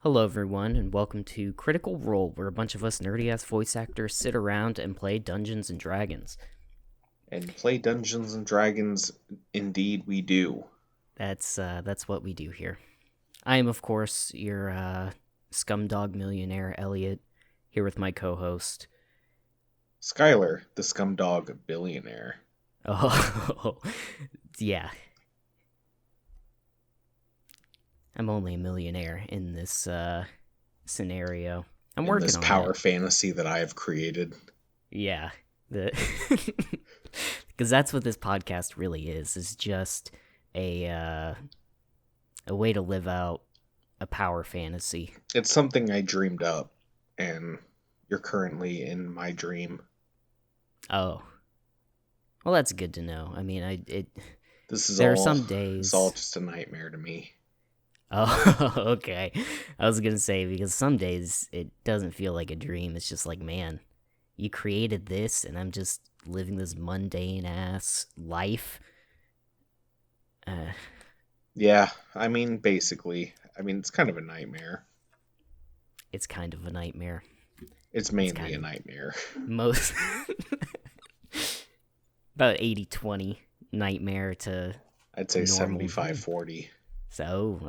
Hello, everyone, and welcome to Critical Role, where a bunch of us nerdy-ass voice actors sit around and play Dungeons and Dragons. And play Dungeons and Dragons, indeed we do. That's what we do here. I am, of course, your scumdog millionaire, Elliot, here with my co-host. Skylar, the scumdog billionaire. Oh, yeah. I'm only a millionaire in this scenario. I'm In working this on power it. fantasy that I have created. Yeah, because that's what this podcast really is just a way to live out a power fantasy. It's something I dreamed up, and you're currently in my dream. Oh, well, that's good to know. I mean, This is there are all some it's all days. just a nightmare to me. Oh, okay. I was gonna say because some days it doesn't feel like a dream. It's just like, man, you created this, and I'm just living this mundane ass life. Uh, Yeah, basically. It's kind of a nightmare. it's kind of a nightmare. It's It's mainly kind a of nightmare. most about 80-20 nightmare to I'd say normal 75-40. So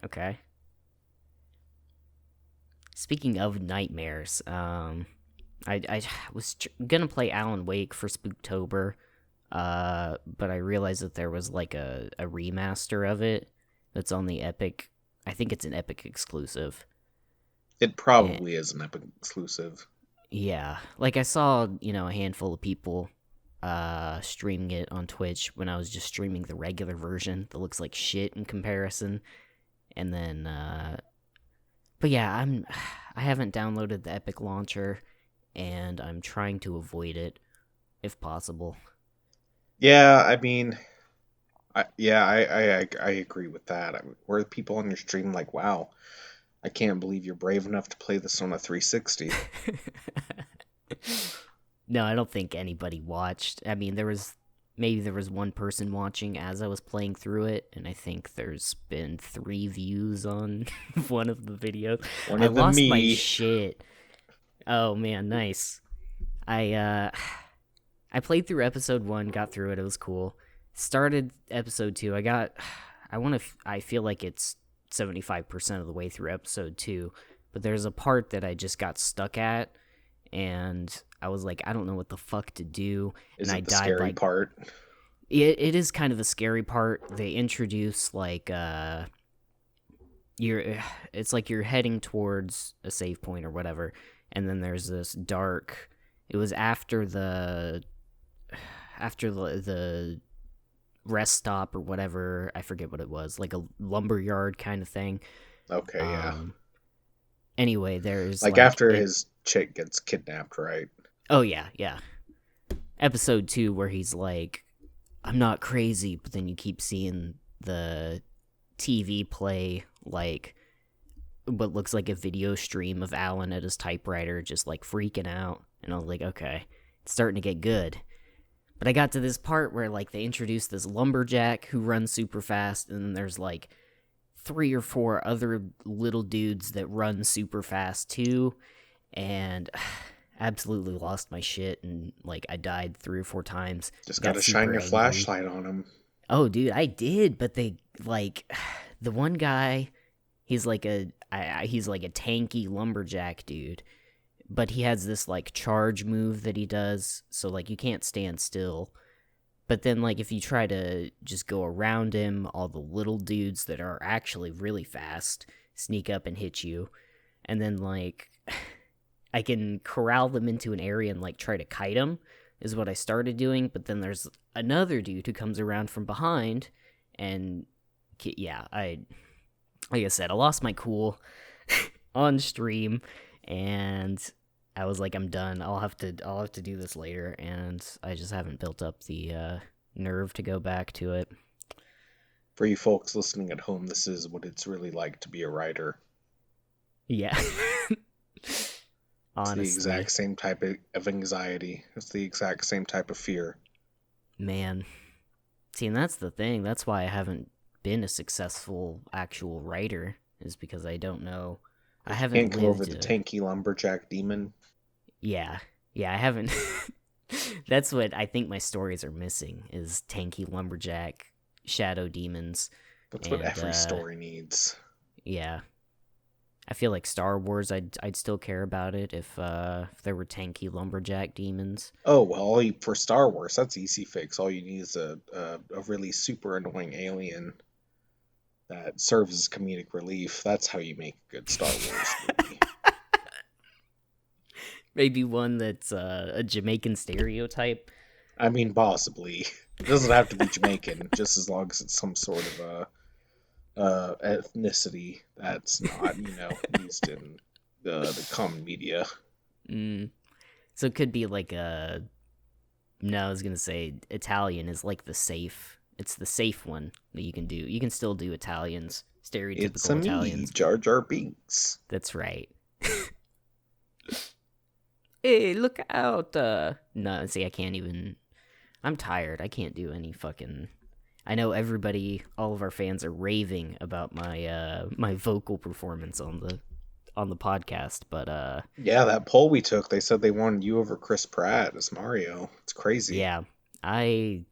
okay. Speaking of nightmares, I was gonna play Alan Wake for Spooktober, but I realized that there was like a remaster of it that's on the Epic. I think it's an Epic exclusive. It And probably is an Epic exclusive. yeah, like I saw, a handful of people streaming it on Twitch when I was just streaming the regular version that looks like shit in comparison. And then but yeah, I haven't downloaded the Epic launcher and I'm trying to avoid it if possible. Yeah, I agree with that. Were people on your stream like, wow, I can't believe you're brave enough to play this on a 360? No, I don't think anybody watched. I mean, there was one person watching as I was playing through it, and I think there's been 3 views on one of the videos. One I of them lost my me. shit. Oh man, nice. I I played through episode 1, got through it. It was cool. Started episode 2. I feel like it's 75% of the way through episode 2, but there's a part that I just got stuck at and I was like, I don't know what the fuck to do, and Is I it the died scary like part? it is kind of the scary part. They introduce like you're it's like you're heading towards a save point or whatever, and then there's this dark. It was after the rest stop or whatever. I forget what it was, like a lumberyard kind of thing. Okay, yeah. Um. Anyway, there's Like like after it. his chick gets kidnapped, right? Oh yeah, yeah. Episode 2 where he's like, I'm not crazy, but then you keep seeing the TV play like what looks like a video stream of Alan at his typewriter just like freaking out. And I was like, okay, it's starting to get good. But I got to this part where like they introduced this lumberjack who runs super fast, and then there's like 3 or 4 other little dudes that run super fast too, and absolutely lost my shit, and like I died 3 or 4 times. Just Got gotta super shine your angry. flashlight on him. Oh, dude, I did, but they like the one guy. He's like a tanky lumberjack dude, but he has this like charge move that he does, so like you can't stand still. But then like if you try to just go around him, all the little dudes that are actually really fast sneak up and hit you, and then like I can corral them into an area and like try to kite them is what I started doing, but then there's another dude who comes around from behind and yeah, I like I said, I lost my cool on stream and I was like I'm done. I'll have to do this later and I just haven't built up the nerve to go back to it. For you folks listening at home, this is what it's really like to be a writer. Yeah. It's the exact Honestly, same type of anxiety. It's the exact same type of fear. man. See, and that's the thing. That's why I haven't been a successful actual writer is because I don't know. I If you can't haven't go over lived. the tanky lumberjack demon, Yeah, yeah, I haven't. That's what I think my stories are missing is tanky lumberjack, shadow demons, that's what and every story needs. yeah. I feel like Star Wars, I'd still care about it if there were tanky lumberjack demons. Oh well, for Star Wars, that's easy fix. All you need is a really super annoying alien that serves as comedic relief. That's how you make a good Star Wars movie. Maybe one that's a Jamaican stereotype. I mean, possibly. It doesn't have to be Jamaican, just as long as it's some sort of ethnicity that's not, used in the common media. Mm. So it could be like a. No, I was gonna say Italian is like the safe. It's the safe one that you can do. You can still do Italians, It's a stereotypical me, Italians. Jar Jar Binks. That's right. Hey, look out! No, see, I can't even. I'm tired. I can't do any fucking. I know everybody, all of our fans are raving about my vocal performance on the podcast, but Yeah, that poll we took, they said they wanted you over Chris Pratt as Mario. It's crazy. yeah, I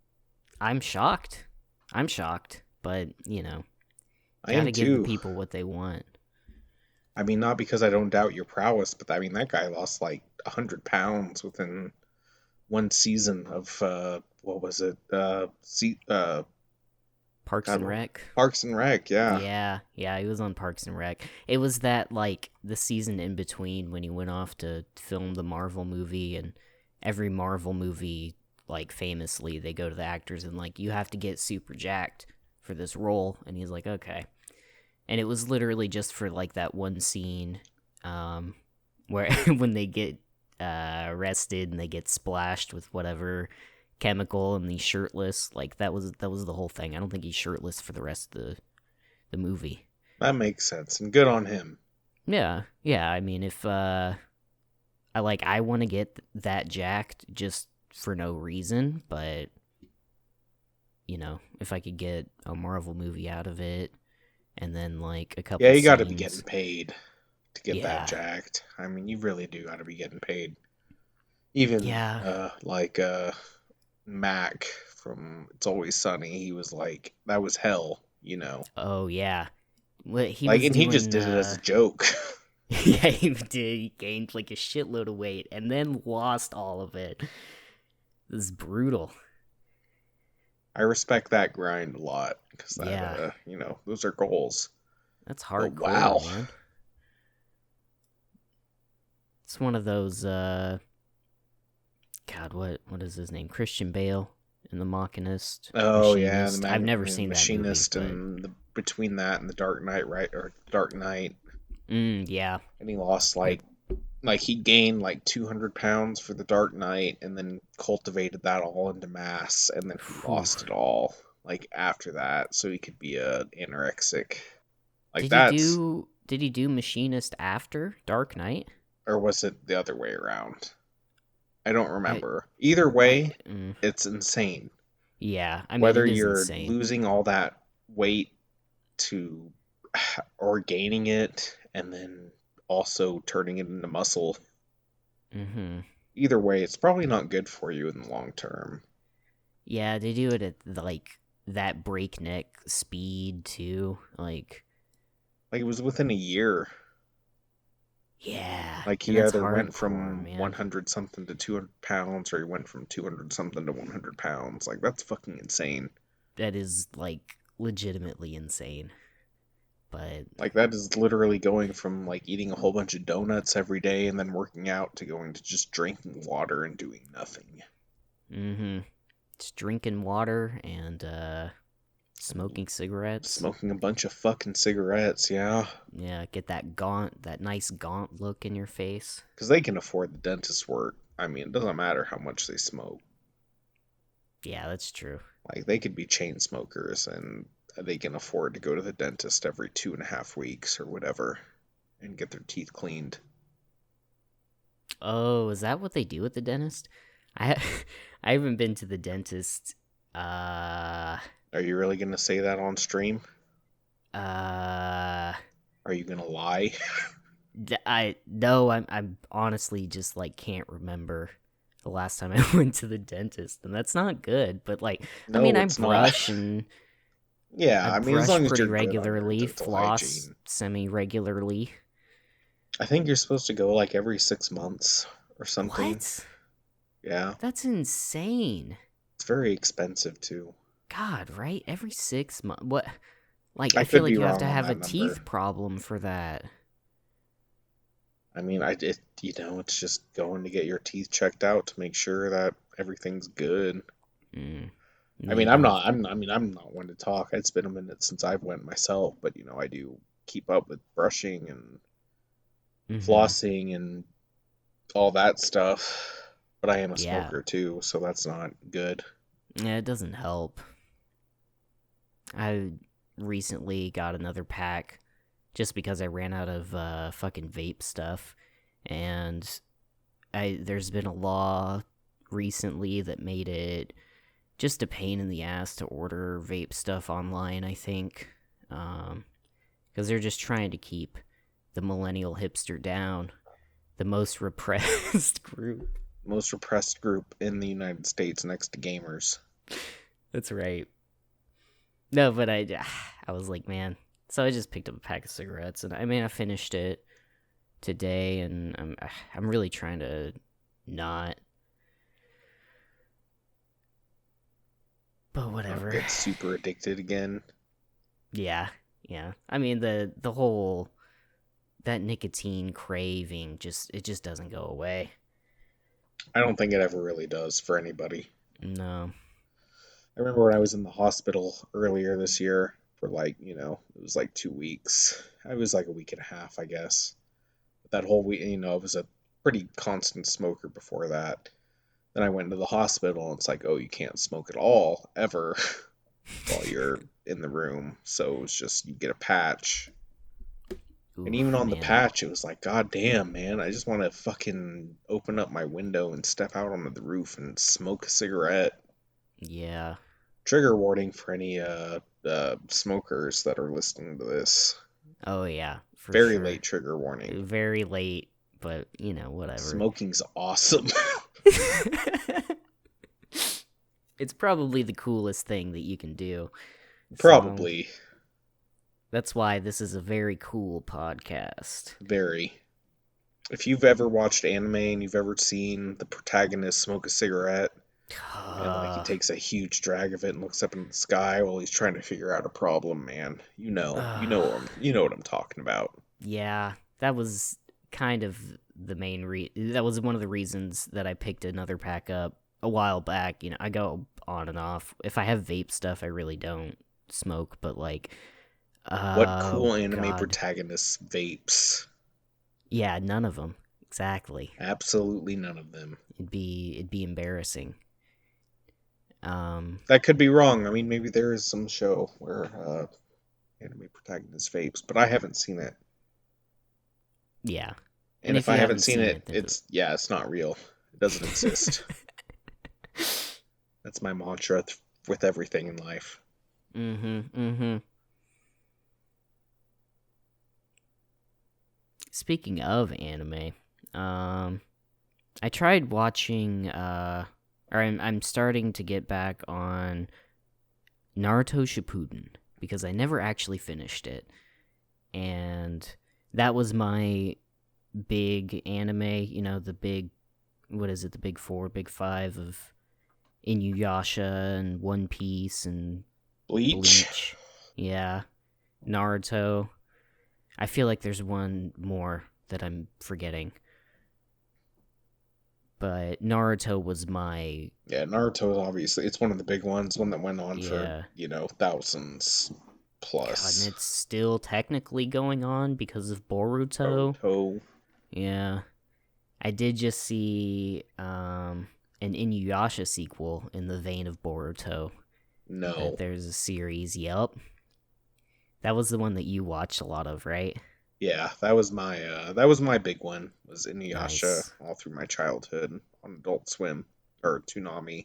I'm shocked. I'm shocked, but I am gotta give the too. people what they want. I mean, not because I don't doubt your prowess, but I mean that guy lost like 100 pounds within one season of what was it? Parks God, and Rec. Parks and Rec. Yeah, Yeah, yeah, he was on Parks and Rec. It was that like the season in between when he went off to film the Marvel movie, and every Marvel movie, like famously, they go to the actors and like you have to get super jacked for this role, and he's like, okay. And it was literally just for like that one scene, where when they get arrested and they get splashed with whatever chemical and he's shirtless. Like that was the whole thing. I don't think he's shirtless for the rest of the movie. that makes sense, and good on him. Yeah, yeah. I mean, if I want to get that jacked just for no reason, but if I could get a Marvel movie out of it, and then like a Yeah, couple you got to be getting scenes, paid to get that yeah, jacked. I mean, you really do got to be getting paid. Even yeah. Mac from It's Always Sunny, he was like, that was hell. Oh yeah. What he Like, was and he just doing? did it as a joke. Yeah, he did. He gained like a shitload of weight and then lost all of it. This is brutal. I respect that grind a lot because that, Yeah, those are goals. that's But hardcore, wow, man. It's one of those. God, what is his name? Christian Bale in The Machinist, oh yeah, Machinist. I've never seen that movie, machinist but and between that and the Dark Knight, right? Or Dark Knight, yeah. and he lost I like he gained like 200 pounds for the Dark Knight, and then cultivated that all into mass, and then he Whew. lost it all like after that, so he could be a anorexic. Like Did he that's, do? Did he do Machinist after Dark Knight? or was it the other way around? I don't I remember. Either I way, it's insane. yeah. I mean, Whether it is you're insane. losing all that weight to or gaining it and then also turning it into muscle, Mm-hmm. either way, it's probably not good for you in the long term. Yeah, they do it at like that breakneck speed too. Like it was within a year. Yeah, Like and he that's either went hardcore, from man. 100 something to 200 pounds or he went from 200 something to 100 pounds. Like that's fucking insane. That is like legitimately insane. But Like that is literally going from like eating a whole bunch of donuts every day and then working out to going to just drinking water and doing nothing. just drinking water and smoking cigarettes. Smoking a bunch of fucking cigarettes, yeah. Yeah, get that nice gaunt look in your face. Because they can afford the dentist work. I mean, it doesn't matter how much they smoke. Yeah, that's true. Like, they could be chain smokers and they can afford to go to the dentist every 2.5 weeks or whatever and get their teeth cleaned. Oh, is that what they do at the dentist? I I haven't been to the dentist. Uh, Are you really going to say that on stream? uh, Are you going to lie? I'm honestly just like can't remember the last time I went to the dentist, and that's not good. But like, I mean, No, I it's not. brush and I Yeah, I mean, as brush long as pretty you're good on your regularly, dental floss hygiene. semi regularly. I think you're supposed to go like every 6 months or something. What? Yeah, That's insane. it's very expensive too. God, right? Every 6 months. What? Like, I I feel could be like you have wrong to on have a that number. teeth problem for that. I mean, it's just going to get your teeth checked out to make sure that everything's good. Mm. I mean, You don't. I'm not one to talk. It's been a minute since I've went myself, but I do keep up with brushing and Mm-hmm. flossing and all that stuff. But I am a Yeah. smoker too, so that's not good. Yeah, it doesn't help. I recently got another pack just because I ran out of fucking vape stuff, and there's been a law recently that made it just a pain in the ass to order vape stuff online. I think, because they're just trying to keep the millennial hipster down, the most repressed group. Most repressed group in the United States next to gamers. That's right. No, but I was like, man. So I just picked up a pack of cigarettes, and I mean, I finished it today, and I'm really trying to not. But Not whatever. get super addicted again. Yeah, yeah. I mean, the whole that nicotine craving just doesn't go away. I don't think it ever really does for anybody. No. I remember when I was in the hospital earlier this year for it was like 2 weeks. I was like a week and a half, I guess. But that whole week, I was a pretty constant smoker before that. Then I went into the hospital and it's like, oh, you can't smoke at all, ever, while you're in the room. So it was just, you get a patch. And even Oof, on the man. patch, it was like, God damn, man, I just want to fucking open up my window and step out onto the roof and smoke a cigarette. Yeah. Trigger warning for any smokers that are listening to this. Oh yeah, for Very sure. late trigger warning. Very late, but whatever. Smoking's awesome. It's probably the coolest thing that you can do. So Probably. that's why this is a very cool podcast. Very. If you've ever watched anime and you've ever seen the protagonist smoke a cigarette and like he Uh, takes a huge drag of it and looks up in the sky while he's trying to figure out a problem, man. uh, You know what I'm talking about. yeah, that was kind of the main that was one of the reasons that I picked another pack up a while back. I go on and off. If I have vape stuff, I really don't smoke, but like, What oh cool anime god, protagonists vapes? yeah, none of them exactly. Absolutely none of them. It'd be embarrassing. Um, That could be wrong. I mean, maybe there is some show where anime protagonist vapes, but I haven't seen it. yeah, and And if if I you haven't haven't seen seen it, it, then it's not real. It doesn't exist. That's my mantra with everything in life. mm-hmm. Speaking of anime, um, I tried watching, or I'm starting to get back on Naruto Shippuden because I never actually finished it, and that was my big anime. The big, what is it? The big four, big five of Inuyasha and One Piece and Bleach. Bleach. Yeah, Naruto. I feel like there's one more that I'm forgetting. But Naruto was my, Yeah, Naruto is obviously it's one of the big ones, one that went on for, yeah. thousands God, and plus. it's still technically going on because of Boruto. Boruto. Yeah. I did just see an Inuyasha sequel in the vein of Boruto. That No. there's a series, yep. That was the one that you watched a lot of, right? Yeah, that was my big one. Was Inuyasha Nice. all through my childhood on Adult Swim or Toonami.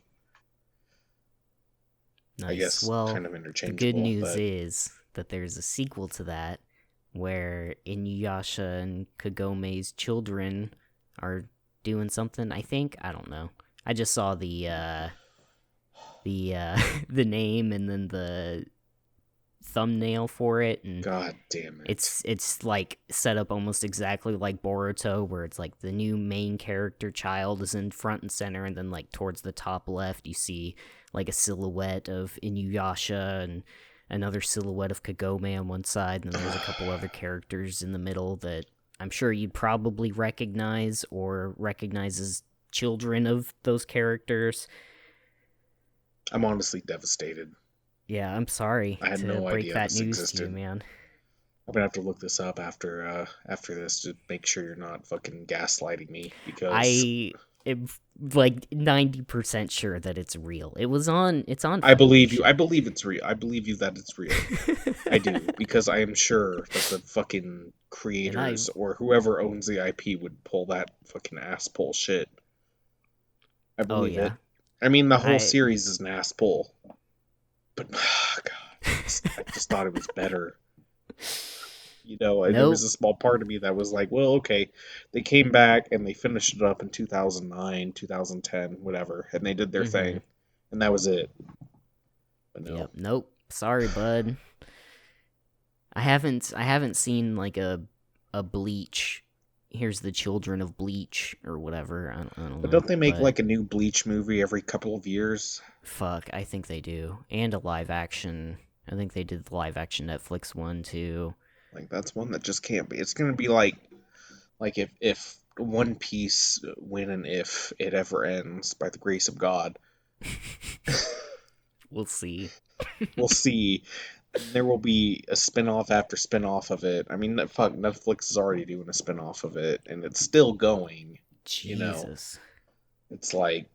I Nice. guess Well, kind of the good interchangeable, news but is that there's a sequel to that where Inuyasha and Kagome's children are doing something. I don't know. I just saw the the name and then the thumbnail for it, and God damn it. it's like set up almost exactly like Boruto, where it's like the new main character child is in front and center, and then like towards the top left you see like a silhouette of Inuyasha and another silhouette of Kagome on one side, and then there's a couple other characters in the middle that I'm sure you'd probably recognize or recognize as children of those characters. I'm honestly devastated. Yeah, I'm sorry I had to no break idea that this news to you, existed. man. I'm gonna have to look this up after this to make sure you're not fucking gaslighting me because I am like 90% sure that it's real. It's on I believe you. I Funimation. believe it's real. I believe you that it's real. I do because I am sure that the fucking And I creators or whoever owns the IP would pull that fucking ass pull shit. I oh believe it. yeah. I mean, the whole I series is an ass pull, but God, I just thought it was better. There was nope. a small part of me that was like, well, okay, they came back and they finished it up in 2009, 2010, whatever, and they did their Mhm. thing, and that was it. But no, Yep. Nope. Sorry, bud. I haven't seen like a Bleach. Here's the children of Bleach or whatever. I don't but know. don't they make But like a new Bleach movie every couple of years? fuck, I think they do. And a live action. I think they did the live action Netflix one too. Like that's one that just can't be. It's gonna be like if One Piece when and if it ever ends by the grace of God, We'll see. we'll see. There will be a spin-off after spin-off of it. I mean, fuck, Netflix is already doing a spin-off of it, and it's still going. You know, Jesus. it's like,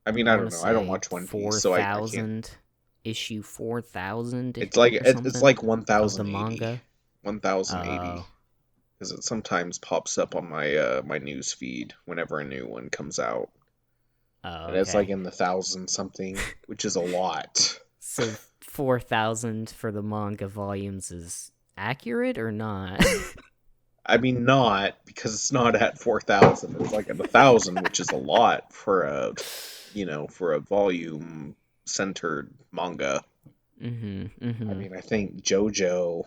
I mean, I I want don't to know. I don't say watch One Piece, so I can't. 4,000, issue 4,000 or It's something like of the 1080, manga. 1080, Oh, because it sometimes pops up on my news feed whenever a new one comes out, oh, and it's like okay. in the thousand something, which is a lot. So 4,000 for the manga volumes is accurate or not? I mean, not because it's not at 4,000. It's like at 1,000, which is a lot for for a volume centered manga. Mhm. I Mhm. mean, I think JoJo,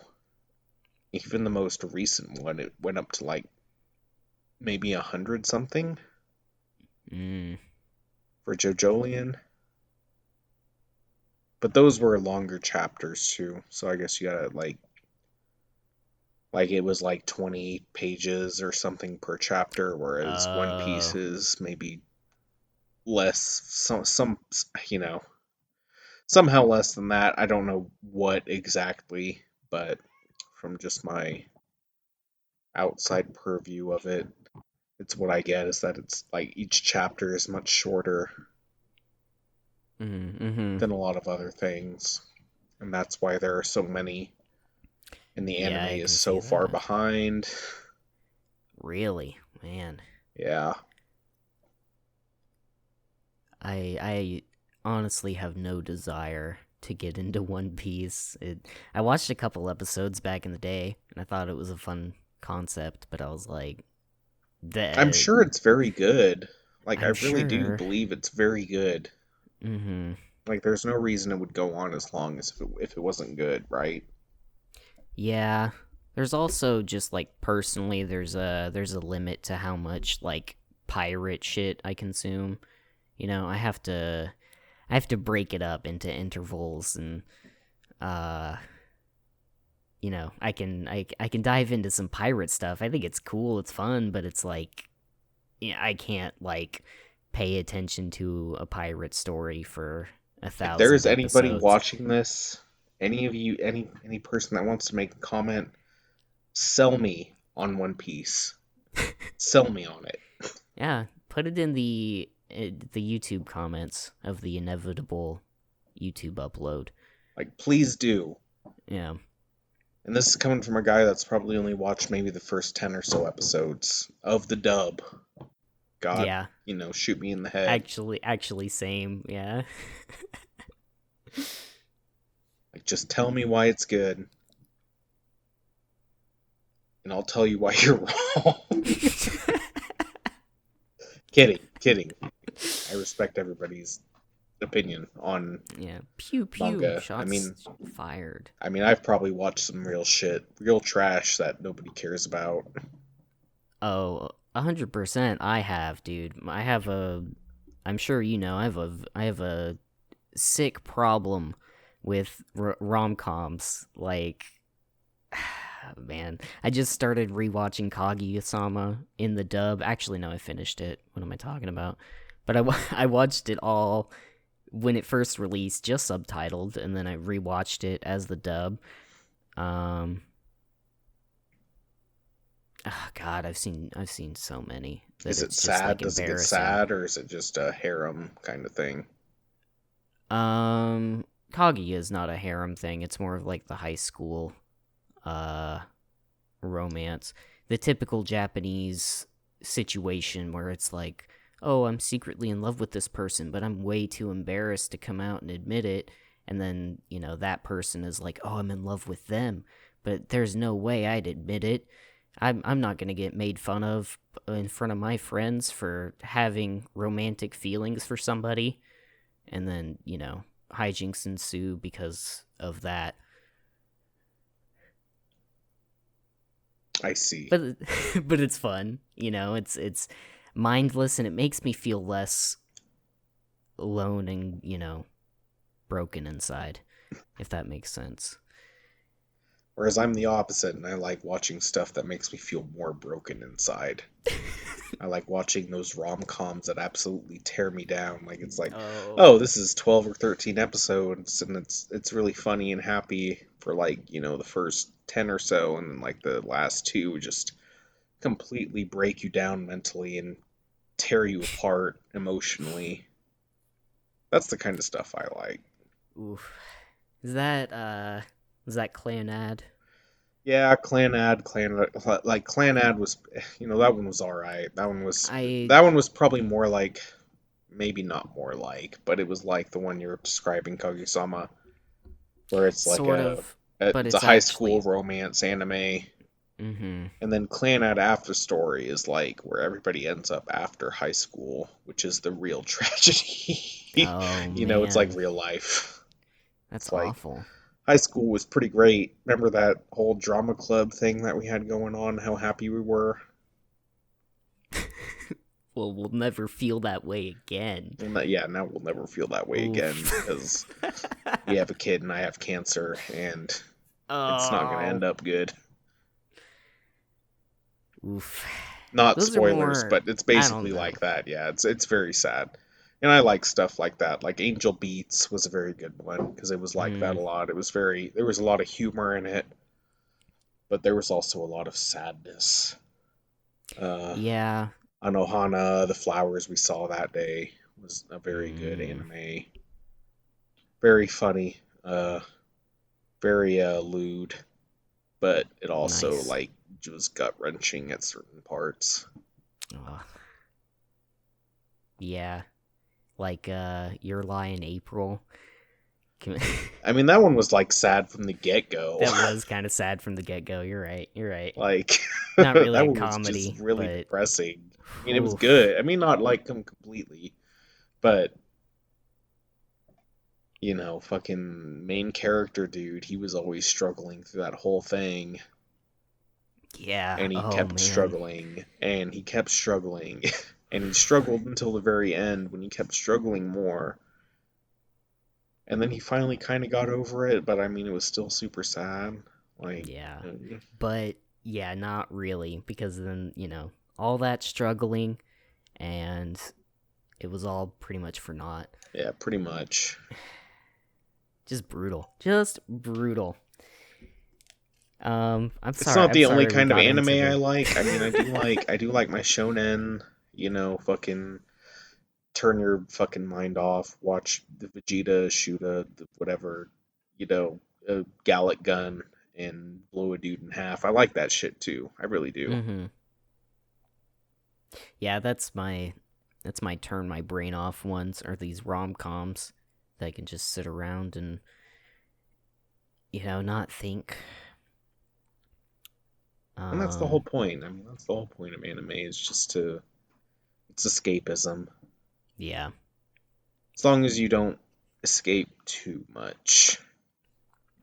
even the most recent one, it went up to like maybe 100 something Mm. for JoJolion. But those were longer chapters too, so I guess you gotta like it was like 20 pages or something per chapter, whereas One Piece Oh. is maybe less, some you know somehow less than that. I don't know what exactly, but from just my outside purview of it, it's what I get is that it's like each chapter is much shorter Mhm. Mhm. than a lot of other things, and that's why there are so many, and the Yeah, anime I is can see so far that. behind. Really, man. Yeah, I honestly have no desire to get into One Piece. I watched a couple episodes back in the day, and I thought it was a fun concept, but I was like, I'm the sure it's very good. Like I I'm really do sure. believe it's very good. Mm-hmm. Like there's no reason it would go on as long as if it wasn't good, right? Yeah. There's also just like personally, there's a limit to how much like pirate shit I consume. I have to break it up into intervals, and uh I can dive into some pirate stuff. I think it's cool, it's fun, but it's like, yeah, I can't like pay attention to a pirate story for a If there is thousand anybody episodes. watching this, any of you, any person that wants to make a comment, sell me on One Piece. Sell me on it. Yeah, put it in the YouTube comments of the inevitable YouTube upload. Like, please do. Yeah, And this is coming from a guy that's probably only watched maybe the first 10 or so episodes of the dub. God, yeah. shoot me in the head. Actually, same. Yeah. Like, just tell me why it's good, and I'll tell you why you're wrong. Kidding, kidding. I respect everybody's opinion on Yeah, pew pew, manga. shots fired. I've probably watched some real shit, real trash that nobody cares about. Oh, 100%. I have, dude. I'm sure you know. I have a sick problem with rom-coms. Like, man, I just started rewatching Kaguya-sama in the dub. Actually, no, I finished it. What am I talking about? But I watched it all when it first released, just subtitled, and then I rewatched it as the dub. Um, oh God, I've seen so many that Is it it's just sad? like Does it get embarrassing. sad, or is it just a harem kind of thing? Um, Kaguya is not a harem thing. It's more of like the high school uh romance, the typical Japanese situation where it's like, oh, I'm secretly in love with this person, but I'm way too embarrassed to come out and admit it. And then, that person is like, oh, I'm in love with them, but there's no way I'd admit it. I'm not going to get made fun of in front of my friends for having romantic feelings for somebody. And then, hijinks ensue because of that. I see. But but it's fun, it's mindless, and it makes me feel less alone and, broken inside, if that makes sense. Whereas I'm the opposite, and I like watching stuff that makes me feel more broken inside. I like watching those rom-coms that absolutely tear me down. Like, it's like, Oh, oh, this is 12 or 13 episodes, and it's really funny and happy for, like, the first 10 or so, and then like the last two just completely break you down mentally and tear you apart emotionally. That's the kind of stuff I like. oof. Is that Clan Ad? Yeah, Clan Ad was, that one was all right. I That one was probably more like, maybe not more like, but it was like the one you're describing, Kaguya-sama, where it's like sort of, but it's a it's high school actually. romance anime, Mm-hmm. and then Clan Ad After Story is like where everybody ends up after high school, which is the real tragedy. Oh It's like man, real life. that's It's like awful. high school was pretty great. Remember that whole drama club thing that we had going on? How happy we were. Well, we'll never feel that way again. And that, yeah, now we'll never feel that way again Oof. because we have a kid and I have cancer, and it's not going to Oh. end up good. Oof. Not Those are spoilers, more. but it's I don't basically know. like that. Yeah, it's very sad. And I like stuff like that. Like Angel Beats was a very good one because it was like that Mm, a lot. There was a lot of humor in it, but there was also a lot of sadness. Uh, yeah. Anohana, The Flowers We Saw That Day was a very good Mm, anime. Very funny, very lewd, but it also nice. like was gut wrenching at certain parts. Ugh. Yeah. Like Your Lie in April. Can- That one was like sad from the get go. that was kind of sad from the get go. You're right. You're right. Like Not really that a one was just comedy, really but depressing. It was oof. good. Not like them completely, but fucking main character dude, he was always struggling through that whole thing, Yeah. and he Oh kept man. struggling, and he kept struggling, and he struggled until the very end when he kept struggling more. And then he finally kind of got over it, but it was still super sad. Like, Yeah. But yeah, not really, because then, all that struggling, and it was all pretty much for naught. yeah, pretty much. Just brutal. Just brutal. I'm It's sorry. not I'm the only sorry we kind of got anime into I the. like. I do like my shonen. Fucking turn your fucking mind off. Watch the Vegeta shoot whatever, a Gallic gun and blow a dude in half. I like that shit too. I really do. Mm-hmm. Yeah, that's my turn my brain off ones, are these rom coms that I can just sit around and not think. And that's the whole point. I mean, that's the whole point of anime is just it's escapism. Yeah. As long as you don't escape too much.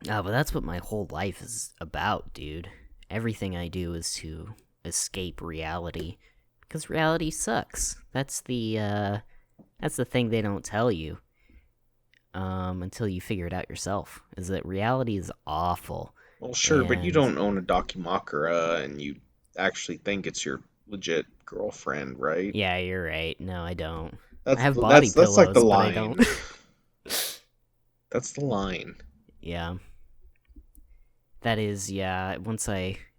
Oh, but that's what my whole life is about, dude. Everything I do is to escape reality. Because reality sucks. That's the thing they don't tell you. Until you figure it out yourself. Is that reality is awful. Well, sure, but you And don't own a Dakimakura and you actually think it's your legit girlfriend, right? yeah, you're right. No, I don't. I That's have body that's like the pillows, but I don't. line. That's the line. Yeah. That is, yeah,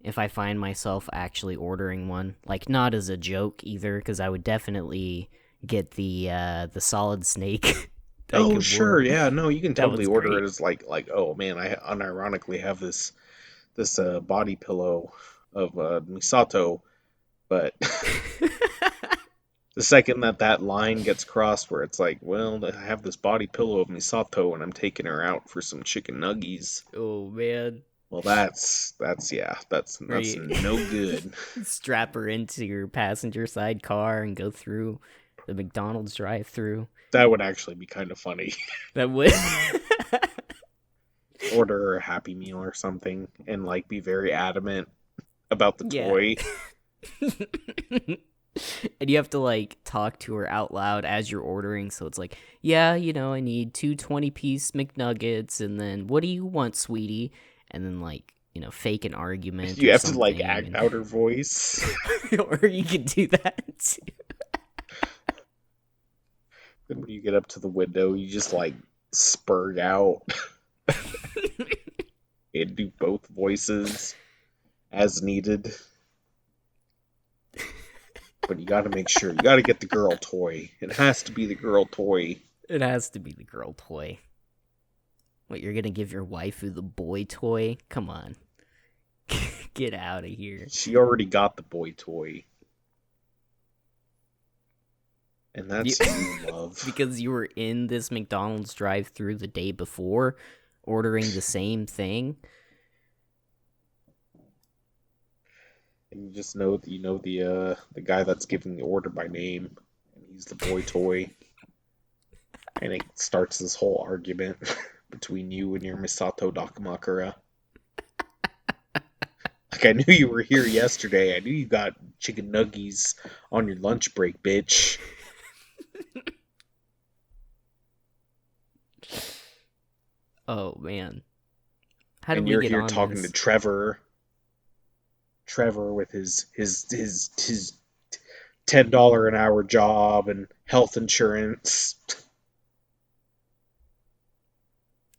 if I find myself actually ordering one, like, not as a joke either, because I would definitely get the Solid Snake Oh, sure, yeah, no, you can That totally was order it great. as like, oh man, I unironically have this body pillow of Misato, but the second that line gets crossed where it's like, well, I have this body pillow of Misato and I'm taking her out for some chicken nuggies. Oh, man. Well, that's Where you no good. strap her into your passenger side car and go through the McDonald's drive-through. That would actually be kind of funny. That would. Order her a Happy Meal or something and like be very adamant about the Yeah. toy. And you have to, like, talk to her out loud as you're ordering, so it's like, yeah, I need 2 20-piece McNuggets, and then, what do you want, sweetie? And then, like, fake an argument You or have to like something. act out her voice. Or you can do that, too. Then when you get up to the window, you just like spurg out and do both voices as needed. But you got to make sure you got to get the girl toy. It has to be the girl toy. It has to be the girl toy. What, you're gonna give your waifu the boy toy? Come on. Get out of here. She already got the boy toy. And that's You- who you love. Because you were in this McDonald's drive-thru the day before, ordering the same thing. And you just know that you know the guy that's giving the order by name, and he's the boy toy. And it starts this whole argument between you and your Misato Dakamakura. Like, I knew you were here yesterday. I knew you got chicken nuggies on your lunch break, bitch. Oh man, how did And we you're get here on talking this? to Trevor. Trevor with his $10 an hour job and health insurance.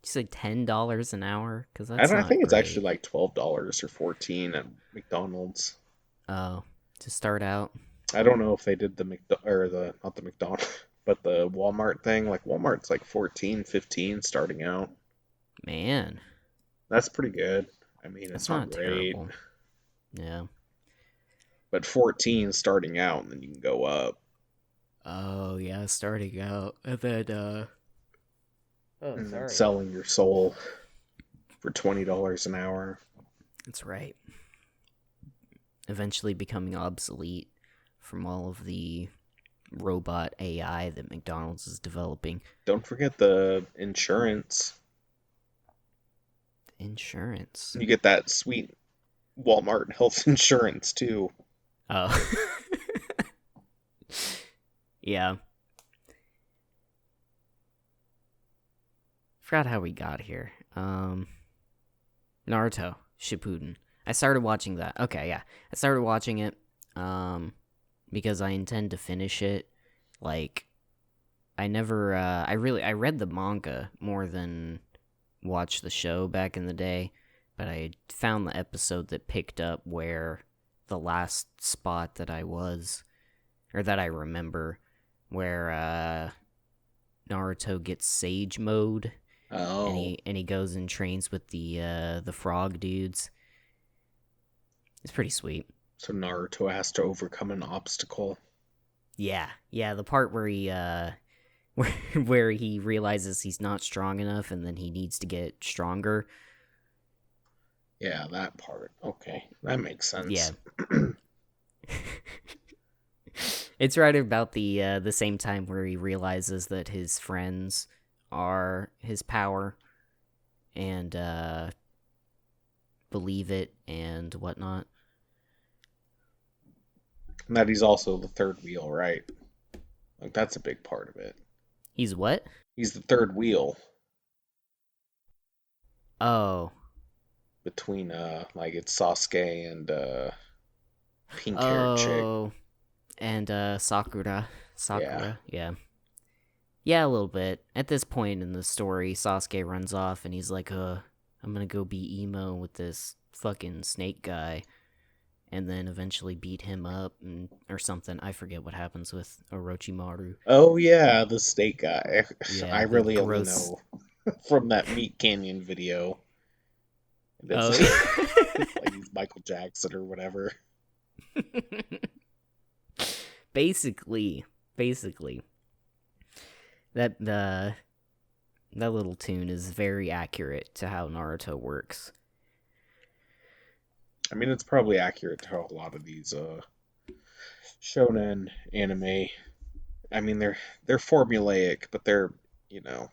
You said $10 an hour, because I that's don't. I not think it's actually great. like $12 or 14 at McDonald's. Oh, to start out. I don't know if they did the or the not the McDonald's, but the Walmart thing. Like Walmart's like 14, 15 starting out. Man, That's pretty good. I mean, that's it's not not great, terrible. Yeah. but 14 starting out, and then you can go up. Oh yeah, starting out, and then oh, And then sorry. selling your soul for $20 an hour. That's right. Eventually becoming obsolete from all of the robot AI that McDonald's is developing. Don't forget the insurance. Insurance. You get that sweet Walmart health insurance too. Oh. Yeah. Forgot how we got here. Naruto Shippuden. I started watching that. Okay, yeah. I started watching it because I intend to finish it. Like, I never I read the manga more than watched the show back in the day, but I found the episode that picked up where the last spot that I was, or that I remember, where Naruto gets Sage mode, Oh, and he goes and trains with the frog dudes. It's pretty sweet. so Naruto has to overcome an obstacle. Yeah, the part where he where he realizes he's not strong enough, and then he needs to get stronger. Yeah, that part. Okay, that makes Yeah. sense. It's right about the same time where he realizes that his friends are his power and believe it and whatnot. And that he's also the third wheel, right? Like that's a big part of it. He's what? He's the third wheel Oh. between like it's Sasuke and pink haired chick. Oh. And Sakura. Yeah. Sakura, yeah. Yeah, a little bit. At this point in the story, Sasuke runs off and he's like, I'm gonna go be emo with this fucking snake guy. And then eventually beat him up or something. I forget what happens with Orochimaru. Oh yeah, the snake guy. I Yeah, the really only gross. know from that Meat Canyon video. That's Oh, like he's Michael Jackson or whatever. basically, basically, that that little tune is very accurate to how Naruto works. I mean, it's probably accurate to how a lot of these shonen anime. I mean, they're formulaic, but they're you know.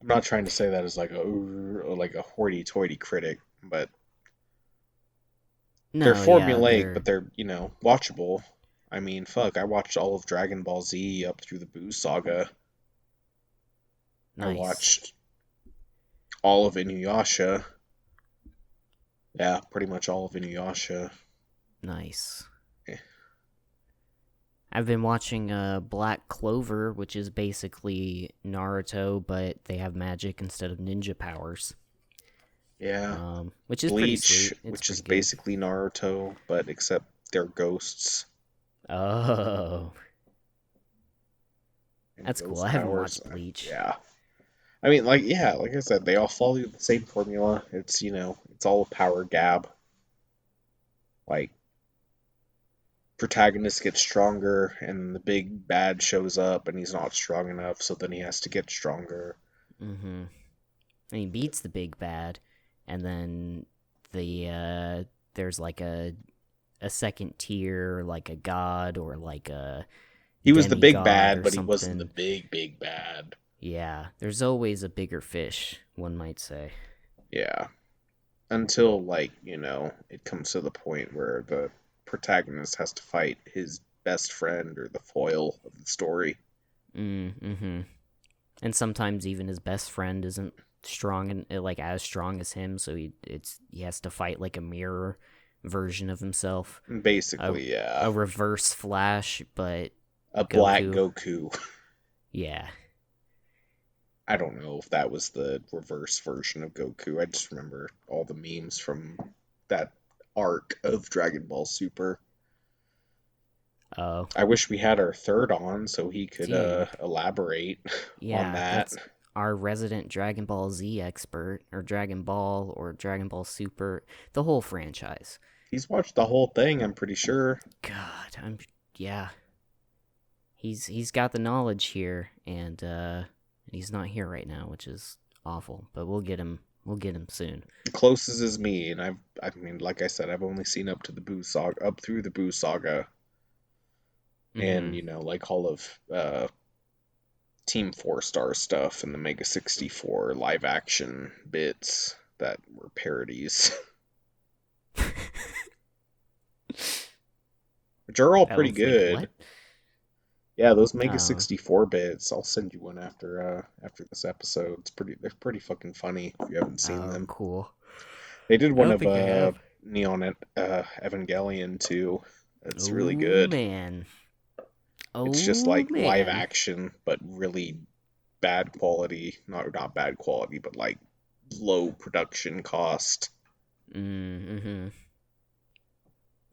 I'm not trying to say that as like a hoity-toity critic, but they're No, yeah, formulaic, but they're they're watchable. I mean, fuck, I watched all of Dragon Ball Z up through the Buu saga. I nice, watched all of Inuyasha. Yeah, pretty much all of Inuyasha. nice. Eh. I've been watching Black Clover, which is basically Naruto, but they have magic instead of ninja powers. Yeah, Which is pretty Bleach, sweet. It's which is pretty good. basically Naruto, but except they're ghosts Oh, and that's cool. ghost I haven't powers. watched Bleach. Yeah. I mean, like, yeah, like I said, they all follow the same formula. It's, it's all a power gab. Like, protagonist gets stronger, and the big bad shows up, and he's not strong enough, so then he has to get stronger. Mm-hmm. And he beats the big bad, and then there's like a second tier, like a god or like a He was the big demigod bad, or but he wasn't the something. big, big bad. Yeah, there's always a bigger fish, one might say. Yeah. Until, like, it comes to the point where the protagonist has to fight his best friend or the foil of the story. Mm-hmm. And sometimes even his best friend isn't strong and like as strong as him, so he has to fight like a mirror version of himself. A Basically, yeah. a reverse Flash, but A black Goku. Goku. Yeah. I don't know if that was the reverse version of Goku. I just remember all the memes from that arc of Dragon Ball Super. Oh, I wish we had our third on so he could dude. elaborate on Yeah, that. that's our resident Dragon Ball Z expert, or Dragon Ball, or Dragon Ball Super, the whole franchise. He's watched the whole thing, I'm pretty sure. God, yeah. He's got the knowledge here, and he's not here right now, which is awful. But we'll get him. We'll get him soon. Closest as me, and I mean, like I said, I've only seen up to the Buu saga, up through the Buu saga, and Mm-hmm. like all of Team Four Star stuff and the Mega 64 live action bits that were parodies, which are all pretty Of like good. what? Yeah, those Mega Oh, 64 bits. I'll send you one after this episode. They're pretty fucking funny if you haven't seen oh, them. cool. They did I one don't of think I have. Neon Evangelion too. It's really Oh good. man. It's just Oh like live man. action, but really bad quality. Not bad quality, but like low production cost. Mm-hmm.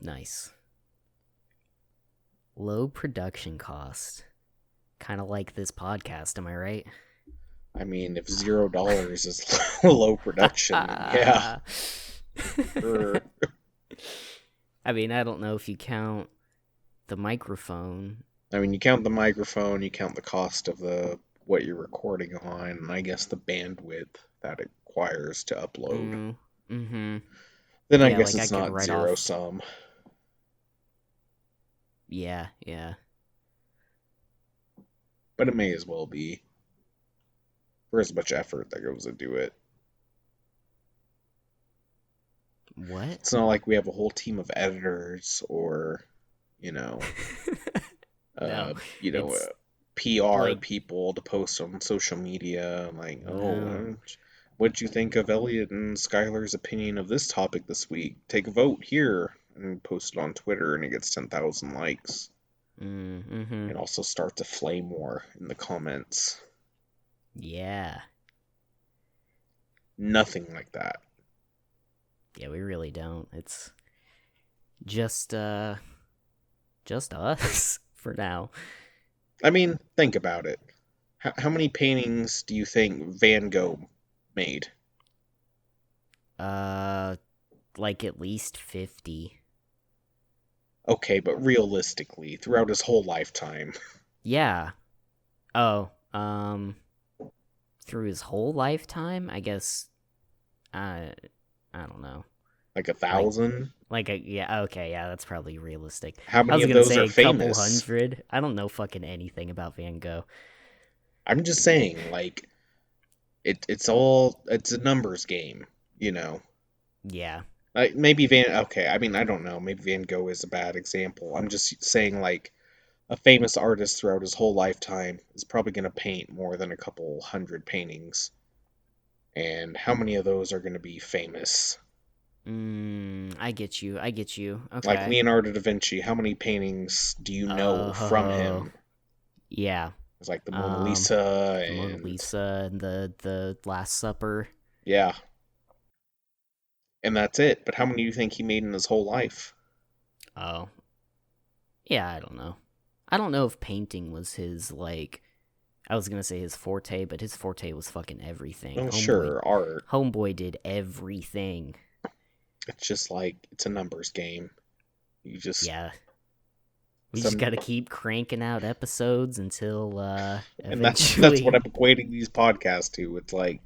Nice. Low production cost. Kind of like this podcast, am I right? I mean, if $0 is low production, then yeah, sure. I mean, I don't know if you count the microphone. I mean, you count the microphone, you count the cost of the what you're recording on, and I guess the bandwidth that it requires to upload. Mm-hmm. Then I Yeah, guess like I it's could not write zero off. sum. Yeah, yeah. But it may as well be for as much effort that goes into it. What? It's not like we have a whole team of editors or, you know, No, uh, it's PR like people to post on social media. Like, oh, no. what'd you think of Elliot and Skylar's opinion of this topic this week? Take a vote here and post it on Twitter, and it gets 10,000 likes. Mm-hmm. And also start to flame war in the comments. Yeah. Nothing like that. Yeah, we really don't. It's just just us for now. I mean, think about it. How many paintings do you think Van Gogh made? Uh like at least 50. Okay, but realistically, throughout his whole lifetime, Yeah. Oh, through his whole lifetime, I guess I don't know. like a Like thousand? yeah, okay, yeah, that's probably realistic. How I many was of gonna those say are a couple famous? hundred. I don't know fucking anything about Van Gogh. I'm just saying, like, it's a numbers game, you know. Yeah. Like okay, I mean, I don't know, maybe Van Gogh is a bad example. I'm just saying, like, a famous artist throughout his whole lifetime is probably going to paint more than a couple hundred paintings. And how many of those are going to be famous? I get you. I get you. Like Okay. Leonardo da Vinci, how many paintings do you know from Oh, him? yeah. It's like the Mona Um, Lisa the Mona and Lisa and the Last Supper. yeah, and that's it. But how many do you think he made in his whole life? Oh, yeah. I don't know. I don't know if painting was his like. I was gonna say his forte, but his forte was fucking everything. Well, Homeboy, sure, art. homeboy did everything. It's just like it's a numbers game. You just Yeah. We just some gotta keep cranking out episodes until and that's what eventually. I'm equating these podcasts to. It's like,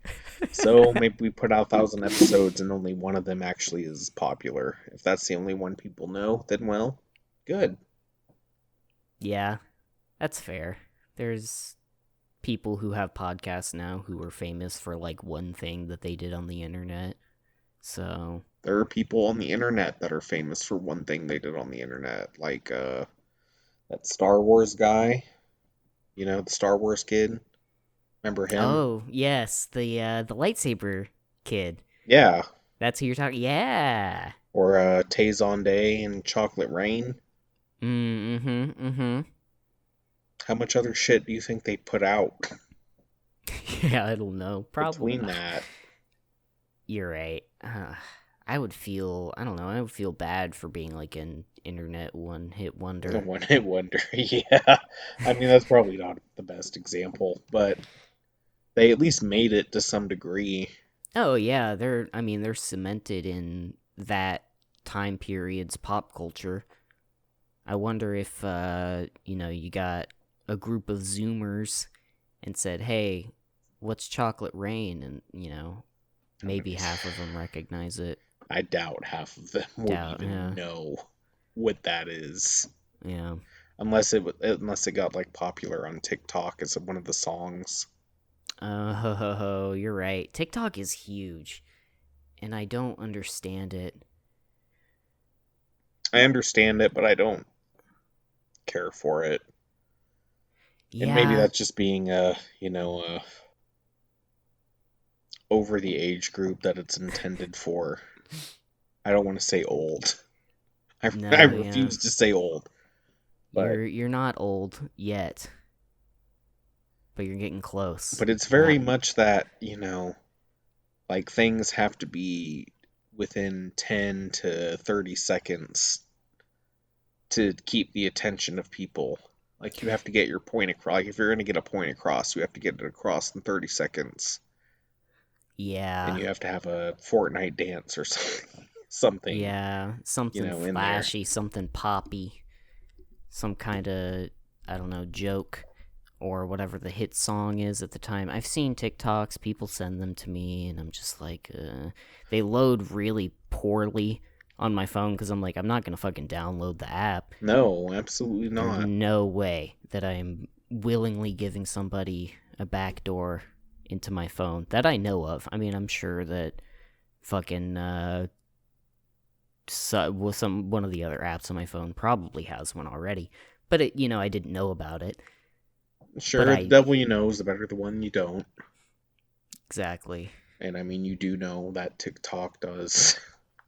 so maybe we put out 1,000 episodes and only one of them actually is popular. If that's the only one people know, then well, good. Yeah, that's fair. There's people who have podcasts now who are famous for like one thing that they did on the internet. So, There are people on the internet that are famous for one thing they did on the internet, like that Star Wars guy, the Star Wars kid. Remember him? oh, yes, the lightsaber kid. Yeah. That's who you're talking. Yeah. Or Tazon Day and Chocolate Rain. Mhm. Mhm. How much other shit do you think they put out Yeah, I don't know. Probably. between that? You're right. I would feel. I don't know. I would feel bad for being like an internet one-hit The wonder. one hit wonder. Yeah. I mean, that's probably not the best example, but they at least made it to some degree. Oh yeah, they're. I mean, they're cemented in that time period's pop culture. I wonder if you got a group of Zoomers and said, "Hey, what's Chocolate Rain?" and How many? maybe half of them recognize it. I doubt half of them would Doubt, even yeah, know what that is. yeah. Unless it got like popular on TikTok as one of the songs. You're right. TikTok is huge, and I don't understand it. I understand it, but I don't care for it. And maybe Yeah, that's just being over the age group that it's intended for. I don't want to say old. I no, yeah. refuse to say old, but You're not old yet, but you're getting close. it's very Not, much that, like things have to be within 10 to 30 seconds to keep the attention of people. Like you have to get your point across. Like if you're going to get a point across, you have to get it across in 30 seconds. And yeah, you have to have a Fortnite dance or something, yeah. Something in there. flashy, something poppy, some kind of I don't know joke, or whatever the hit song is at the time. I've seen TikToks, people send them to me, and I'm just like, they load really poorly on my phone because I'm like, I'm not gonna fucking download the app. No, absolutely There's not. no way that I'm willingly giving somebody a backdoor into my phone that I know of. I mean, I'm sure that fucking one of the other apps on my phone probably has one already, but I didn't know about it. But Sure, the devil you know is the better the one you don't. exactly. And I mean, you do know that TikTok does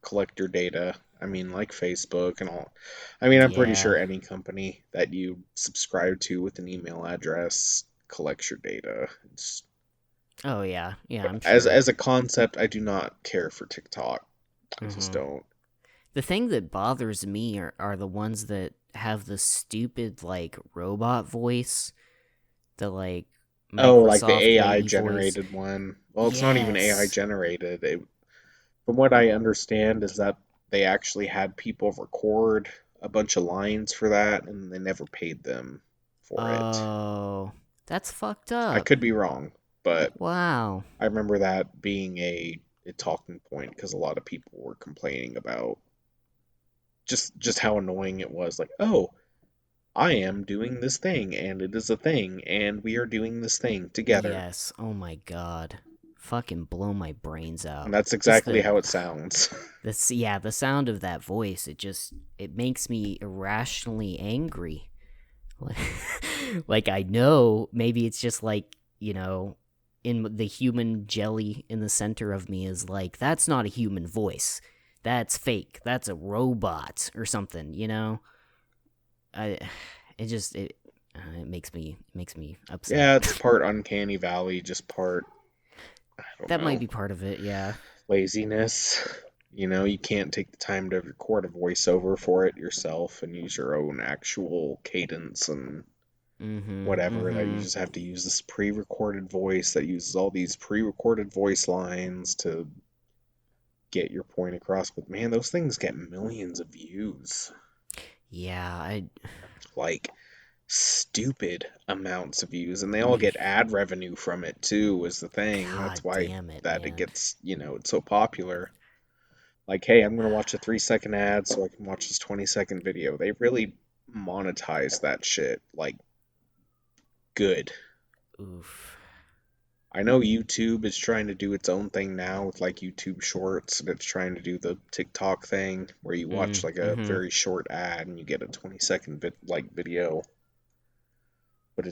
collect your data. I mean, like Facebook and all. I mean, I'm pretty Yeah. sure any company that you subscribe to with an email address collects your data. Oh yeah. Yeah, But I'm as sure. as a concept, I do not care for TikTok. I just hmm don't. The thing that bothers me are the ones that have the stupid like robot voice, the like Oh, like the Microsoft AI lady voice. generated one. Well, it's not even AI Yes. generated. From what I understand, is that they actually had people record a bunch of lines for that, and they never paid them for it. Oh, that's fucked I up. could be wrong, but Wow. I remember that being a talking point because a lot of people were complaining about just how annoying it was. Like, oh, I am doing this thing, and it is a thing, and we are doing this thing together. Yes. Oh my god. Fucking blow my brains And out. that's Just exactly how it sounds. the sound of that voice, it makes me irrationally angry. Like I know maybe it's just like, in the human jelly in the center of me is like that's not a human voice. That's fake. That's a robot or something. I it just it makes me upset. Yeah, it's part uncanny valley, just part, I don't That might know, be part of it, yeah. laziness. You can't take the time to record a voiceover for it yourself and use your own actual cadence and Mhm. whatever, that you Mhm. just have to use this pre-recorded voice that uses all these pre-recorded voice lines to get your point across. But man, those things get millions of views. Yeah, I Like stupid amounts of views, and they all get ad revenue from it too, is the thing. god That's why damn it, that it man. gets, it's so popular. Like, hey, I'm gonna watch a 3-second ad so I can watch this 20-second video. They really monetize that shit like good. Oof. I know YouTube is trying to do its own thing now with like YouTube Shorts, and it's trying to do the TikTok thing where you watch like a Mhm. very short ad and you get a 20-second video. But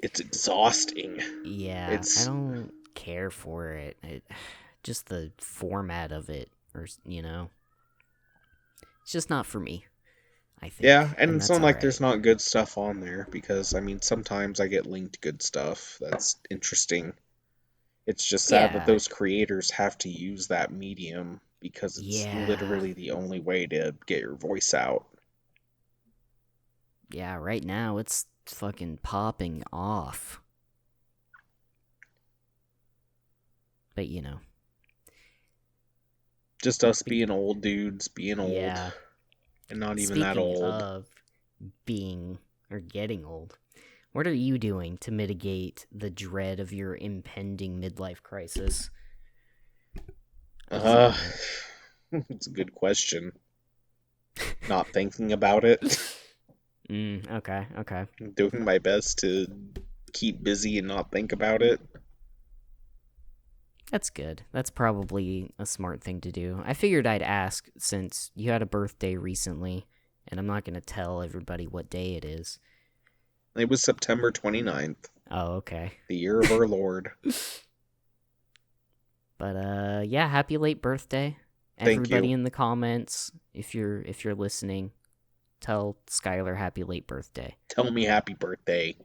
it's exhausting. Yeah, I It's don't care for it. Just the format of it it's just not for me, I Yeah, think. and And it's that's not all like right. there's not good stuff on there because I mean sometimes I get linked good stuff that's interesting. It's just sad that Yeah. those creators have to use that medium because it's Yeah. literally the only way to get your voice out. Yeah, right now it's fucking popping off. But Just us but being old dudes, being old, yeah. and not even that Speaking old. of being or getting old, what are you doing to mitigate the dread of your impending midlife crisis? Uh, it's a good question. Not thinking about it. Okay, okay. Doing my best to keep busy and not think about it. That's good. That's probably a smart thing to do. I figured I'd ask since you had a birthday recently, and I'm not going to tell everybody what day it is. It was September 29th, Oh, okay. the year of our Lord. But yeah, happy late birthday. Thank Everybody you. in the comments, if you're listening, tell Skylar happy late birthday. Tell me happy birthday,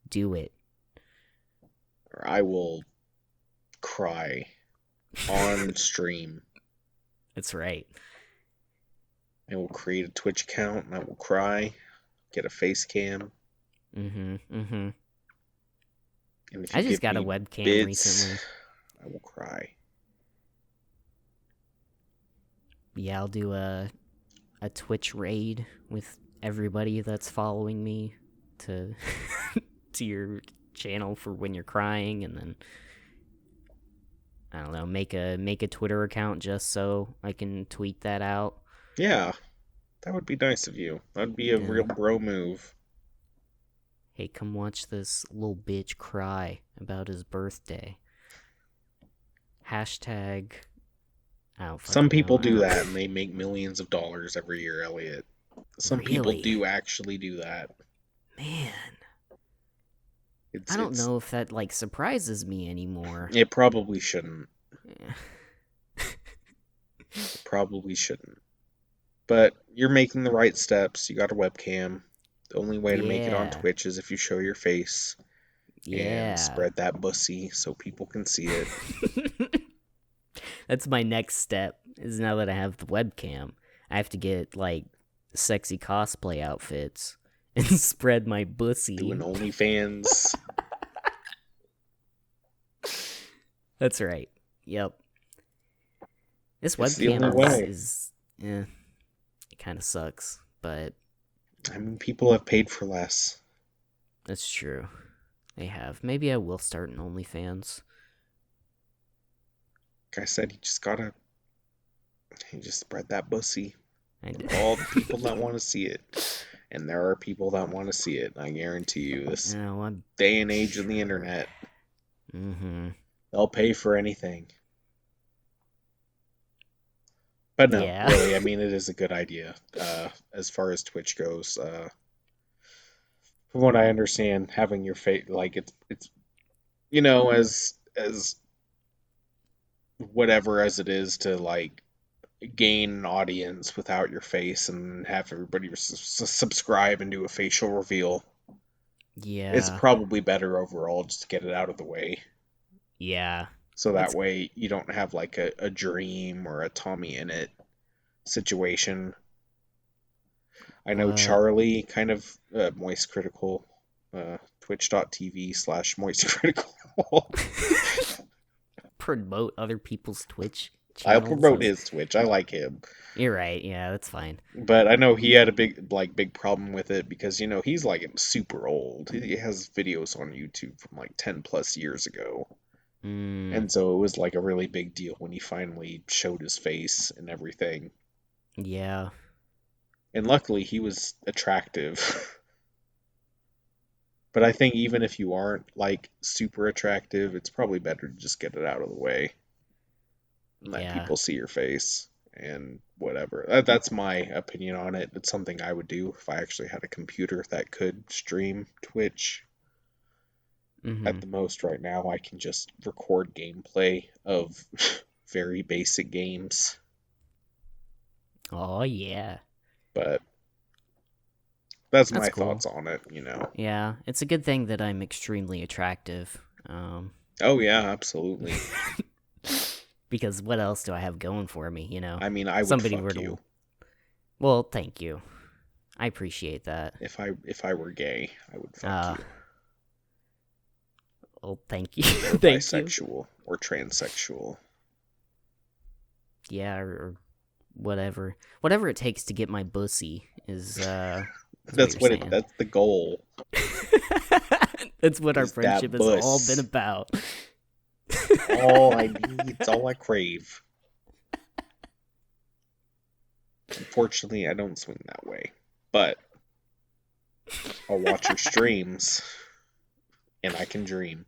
Do it. or I will cry on stream. That's right. I will create a Twitch account and I will cry, get a face cam, Mhm. Mhm. and if I you just give got a me webcam bits, recently. I will cry. Yeah, I'll do a Twitch raid with everybody that's following me. to to your channel for when you're crying, and then I don't know, make a Twitter account just so I can tweet that out. Yeah, that would be nice of you. That'd be a Yeah. real bro move. Hey, come watch this little bitch cry about his birthday. Hashtag. I don't Some fucking people know. do that and they make millions of dollars every year, Elliot. Some people Really? do actually do that. Man. It's I don't it's know if that, like, surprises me anymore. it probably shouldn't. Yeah. It probably shouldn't. But you're making the right steps. You got a webcam. The only way to make it on Yeah. Twitch is if you show your face and Yeah. spread that bussy so people can see it. That's my next step, is now that I have the webcam, I have to get, like, sexy cosplay outfits and spread my bussy. Doing OnlyFans. That's right. Yep. This It's the only webcam way. it kind of sucks, but I mean, people have paid for less. that's true. They have. Maybe I will start an OnlyFans. Like I said, you just spread that bussy. I And all the people that want to see it. And there are people that want to see it. I guarantee you, this No, I'm. day and age of the internet, Mm-hmm. they'll pay for anything. But no, Yeah. really, I mean, it is a good idea. As far as Twitch goes, from what I understand, having your face, like it's as whatever as it is to like gain an audience without your face and have everybody subscribe and do a facial reveal. It's Yeah. probably better overall just to get it out of the way. Yeah. So that It's way you don't have like a Dream or a Tommy in it situation. I know what Charlie kind of Moist Critical, twitch.tv/Moist Critical. promote other people's Twitch I'll channels. promote his Twitch. I like him. You're right. Yeah, that's fine. But I know he had a big problem with it because, he's like super old. He has videos on YouTube from like 10 plus years ago. Mm, And so it was like a really big deal when he finally showed his face and everything. yeah. And luckily he was attractive. But I think even if you aren't like super attractive, it's probably better to just get it out of the way and let Yeah. people see your face and whatever. That's my opinion on it. It's something I would do if I actually had a computer that could stream Twitch. Mm-hmm. At the most right now, I can just record gameplay of very basic games. Oh yeah. But that's That's my cool. thoughts on it. Yeah, it's a good thing that I'm extremely attractive. Oh yeah, absolutely. Because what else do I have going for me? I mean, I would Somebody were fuck to. you Well, thank you. I appreciate that. if I were gay. I would fuck Uh, you. well, thank you. Or Thank you. bisexual or transsexual. Yeah, or whatever. Whatever it takes to get my bussy is That's what what you're saying. that's the goal. That's what our Is that friendship has all bus. been about. All I need, it's all I crave. Unfortunately, I don't swing that way. But I'll watch your streams and I can dream.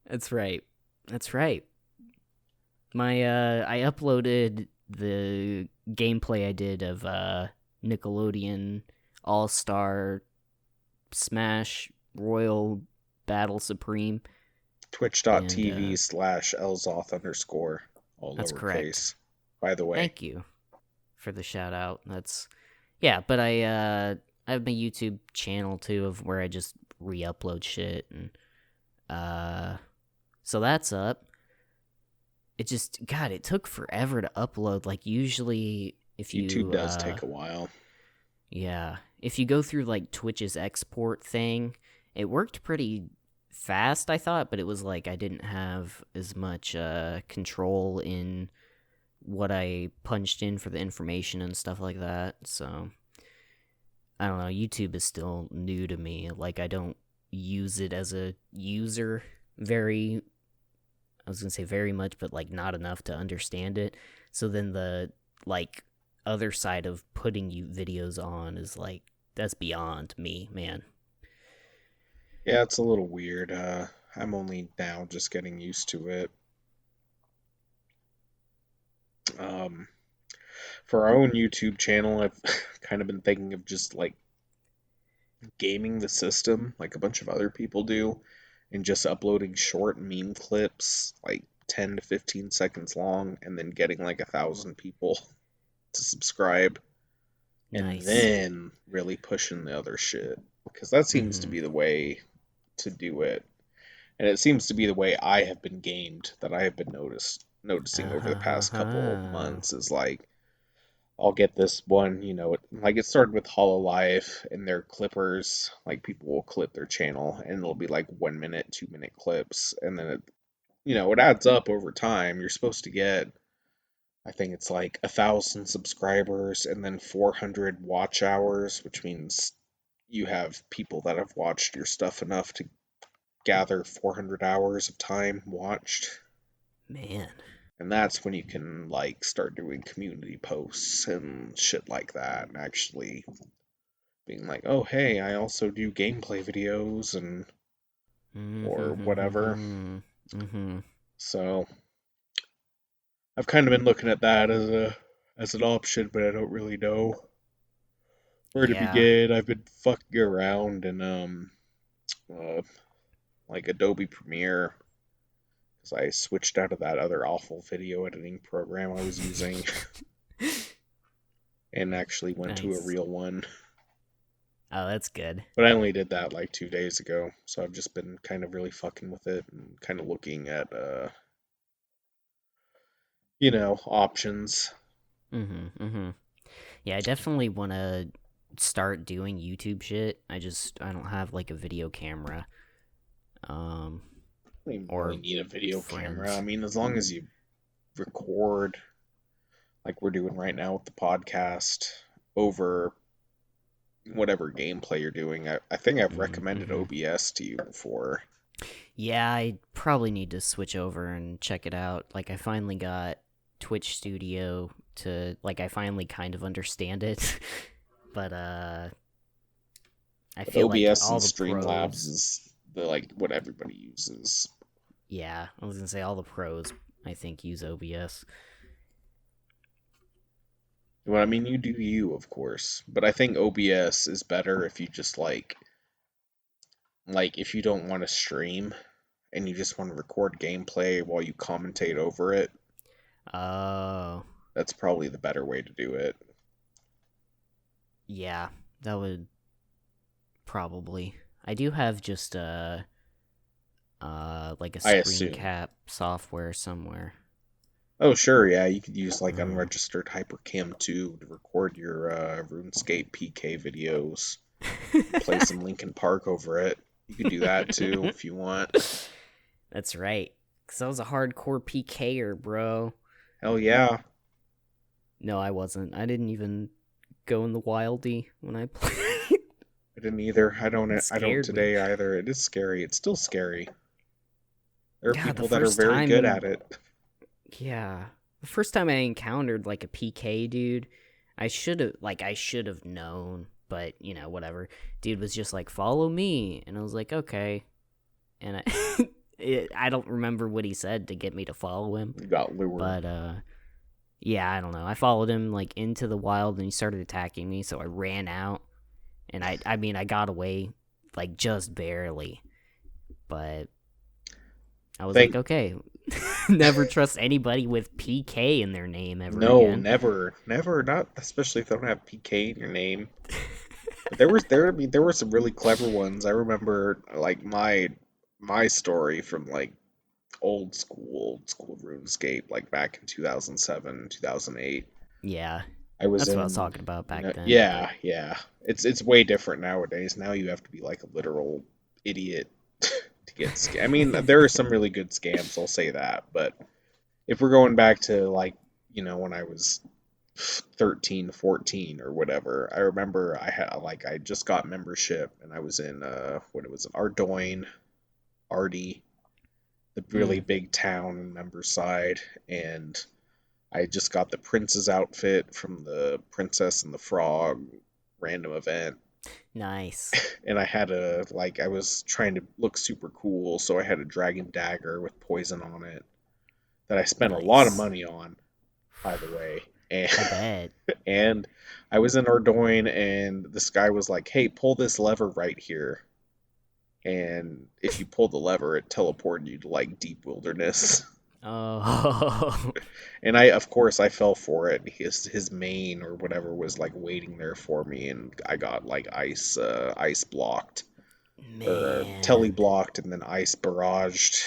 That's right. That's right. I uploaded the gameplay I did of Nickelodeon All-Star Smash Royal Battle Supreme. Twitch.tv And /Elzoth_, all that's lowercase. correct. By the way. Thank you for the shout out. But I have my YouTube channel too of where I just re-upload shit, and so that's up. It took forever to upload. Like usually if YouTube does take a while. Yeah. If you go through like Twitch's export thing, it worked pretty fast, I thought, but it was like I didn't have as much control in what I punched in for the information and stuff like that. So I don't know, YouTube is still new to me. Like, I don't use it as a user very, I was gonna say very much, but like not enough to understand it. So then the like other side of putting you videos on is like that's beyond me, man. Yeah, it's a little weird. I'm only now just getting used to it. Um, for our own YouTube channel, I've kind of been thinking of just like gaming the system like a bunch of other people do and just uploading short meme clips like 10 to 15 seconds long and then getting like 1,000 people to subscribe and Nice. then really pushing the other shit because that seems to Mm-hmm. be the way to do it. And it seems to be the way I have been gamed that I have been noticing over the past couple Uh-huh. months is like I'll get this one, like it started with Hololive and their clippers. Like people will clip their channel and it'll be like 1 minute, 2 minute clips. And then it adds up over time. You're supposed to get, I think it's like 1,000 subscribers and then 400 watch hours, which means you have people that have watched your stuff enough to gather 400 hours of time watched. Man. And that's when you can like start doing community posts and shit like that and actually being like, "Oh, hey, I also do gameplay videos and or whatever." Mm-hmm. Mm-hmm. So, I've kind of been looking at that as an option, but I don't really know where to Yeah. begin. I've been fucking around in uh like Adobe Premiere because I switched out of that other awful video editing program I was using and actually went to a Nice. real one. Oh, that's good. But I only did that like 2 days ago, so I've just been kind of really fucking with it and kind of looking at options. Mm-hmm. Mm-hmm. Yeah, I definitely want to start doing YouTube shit. I don't have like a video camera. Um, I don't even really or need a video camera. I friends. mean, as long as you record like we're doing right now with the podcast over whatever gameplay you're doing. I think I've recommended Mm-hmm. OBS to you before. Yeah, I probably need to switch over and check it out. Like, I finally got Twitch Studio to like I finally kind of understand it. But I But feel like OBS and all the Streamlabs pros, is like what everybody uses. yeah, I was gonna say all the pros I think use OBS. Well, I mean, you do you, of course, but I think OBS is better if you just like if you don't want to stream and you just want to record gameplay while you commentate over it. Oh, That's probably the better way to do it. yeah, that would probably. I do have just like a I screen assume. cap software somewhere. Oh, sure, yeah, you could use like Mm. unregistered HyperCam 2 to record your RuneScape PK videos and play some Linkin Park over it. You could do that too if you want. That's right. Cause I was a hardcore PKer, bro. Hell yeah. No, I wasn't. I didn't even go in the wildy when I played. I didn't either. I don't It I don't scared me. today either. It is scary. It's still scary. There are God, the people that are first very good time, at it. yeah, the first time I encountered like a PK dude, I should have known, but whatever. Dude was just like, "Follow me," and I was like, "Okay," and I don't remember what he said to get me to follow him, You got lured. but yeah, I don't know. I followed him like into the wild, and he started attacking me, so I ran out, and I mean, I got away like just barely, but I was like, Think okay, never trust anybody with PK in their name ever no, again. never, never, not especially if they don't have PK in your name. But there were some really clever ones. I remember like my story from like old school RuneScape, like back in 2007, 2008. Yeah, I was that's what I was in, talking about back then. But yeah, yeah. It's way different nowadays. Now you have to be like a literal idiot to get scammed. I mean, there are some really good scams, I'll say that, but if we're going back to like, when I was 13, 14, or whatever. I remember I just got membership and I was in what it was, Ardoyne, Artie, the really Mm, big town in Memberside, and I just got the prince's outfit from the Princess and the Frog random event. nice. And I had I was trying to look super cool, so I had a dragon dagger with poison on it that I spent a lot of Nice. money on, by the way. And I bet. and I was in Ardoyne, and this guy was like, "Hey, pull this lever right here." And if you pull the lever, it teleported you to like deep wilderness. Oh. And of course, I fell for it. His mane or whatever was like waiting there for me, and I got like ice blocked or telly Man. blocked, and then ice barraged,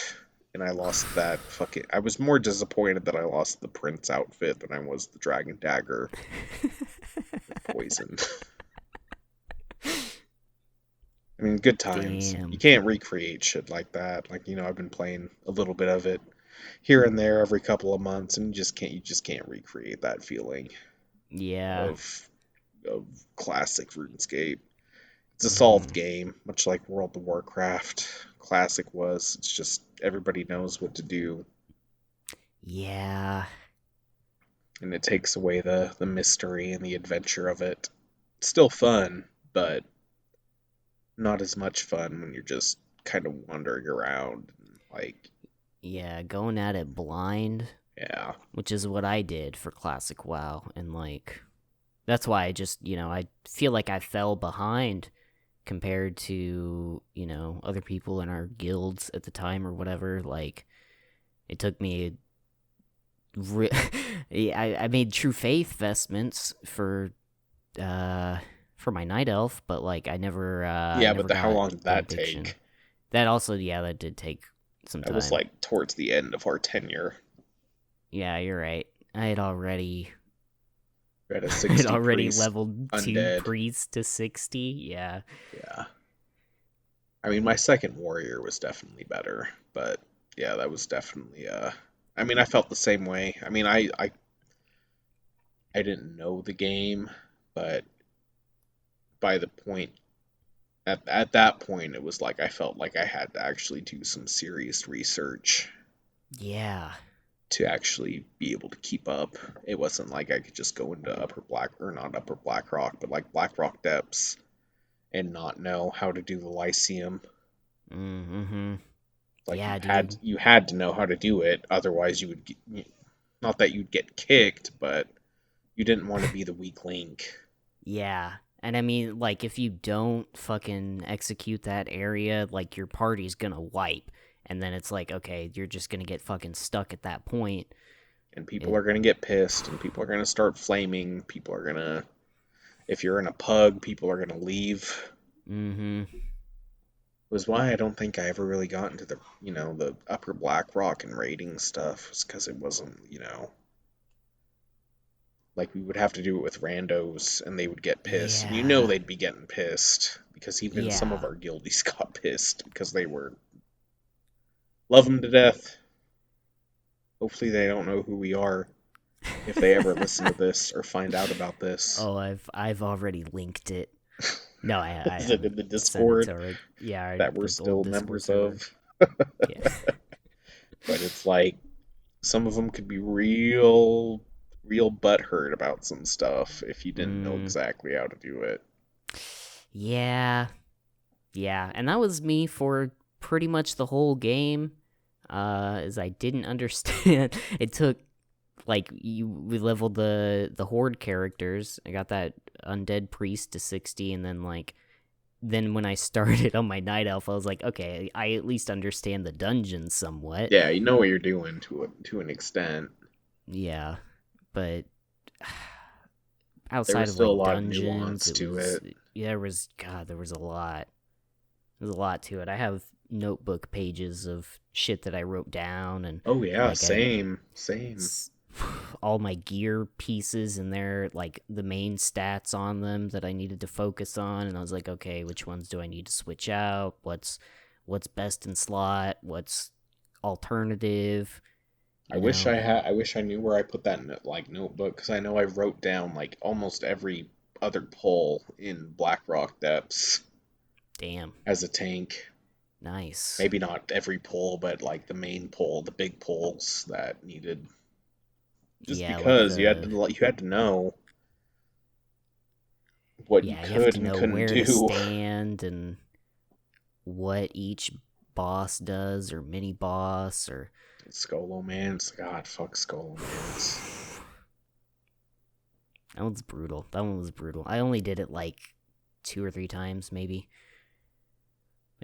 and I lost that fucking. I was more disappointed that I lost the prince outfit than I was the dragon dagger with poison. I mean, good times. You Damn. can't recreate shit like that. Like, I've been playing a little bit of it here and there every couple of months, and you just can't recreate that feeling Yeah. of of classic RuneScape. It's a solved Hmm. game, much like World of Warcraft Classic was. It's just everybody knows what to do, Yeah. and it takes away the mystery and the adventure of it. It's still fun, but not as much fun when you're just kind of wandering around. Like, Yeah, going at it blind, yeah, which is what I did for Classic WoW, and that's why I just, I feel like I fell behind compared to, other people in our guilds at the time or whatever. Like, it took me re- yeah, I made True Faith vestments for my night elf, but like I yeah. But never how got long did that benediction. take? That also, yeah, that did take some That was time. like towards the end of our tenure. Yeah, you're right. I had already We had a I had 60 already priest leveled two undead. priests to 60. Yeah. Yeah. I mean, my second warrior was definitely better, but yeah, that was definitely I mean, I felt the same way. I mean, I didn't know the game, but by the point at that point, it was like I felt like I had to actually do some serious research Yeah. to actually be able to keep up. It wasn't like I could just go into not Upper Black Rock, but like Black Rock Depths and not know how to do the Lyceum. Mm-hmm. Like Yeah, dude. you had to know how to do it, otherwise you would not that you'd get kicked, but you didn't want to be the weak link. Yeah. And I mean, like, if you don't fucking execute that area, like, your party's gonna wipe. And then it's like, okay, you're just gonna get fucking stuck at that point. And people It, are going to get pissed, and people are going to start flaming. People are going to, if you're in a pug, people are going to leave. mm-hmm. Was why I don't think I ever really got into the upper Black Rock and raiding stuff. It's because it wasn't, like we would have to do it with randos and they would get pissed. And Yeah. they'd be getting pissed because even some of Yeah. our guildies got pissed because they were love them to death. Hopefully they don't know who we are if they ever listen to this or find out about this. Oh, I've already linked it. No, I Is it haven't in the sent it to Discord her. Yeah, that we're the old still Discord members server. of? Yeah. But it's like some of them could be real butthurt about some stuff if you didn't know Mm, exactly how to do it. yeah. Yeah, and that was me for pretty much the whole game. As I didn't understand. It took we leveled the horde characters. I got that undead priest to 60, and then when I started on my night elf, I was like, okay, I at least understand the dungeon somewhat. Yeah, you know what you're doing to an extent. Yeah, but There outside was of still a like lot of dungeons, nuance it to was it. yeah, there was a lot. There's a lot to it. I have notebook pages of shit that I wrote down, and Oh yeah, like I same. all my gear pieces and their like the main stats on them that I needed to focus on, and I was like, okay, which ones do I need to switch out? What's best in slot? What's alternative? I you wish know? I had. I wish I knew where I put that notebook because I know I wrote down like almost every other pull in Blackrock Depths Damn. as a tank. Nice. Maybe not every pull, but like the main pull, the big pulls that needed. Just Yeah, like because the you had to know what you yeah, you have could to and know couldn't where to do. stand and what each boss does or mini boss or Skolomance, God, fuck Skolomance. that one's brutal. That one was brutal. I only did it like 2 or 3 times maybe.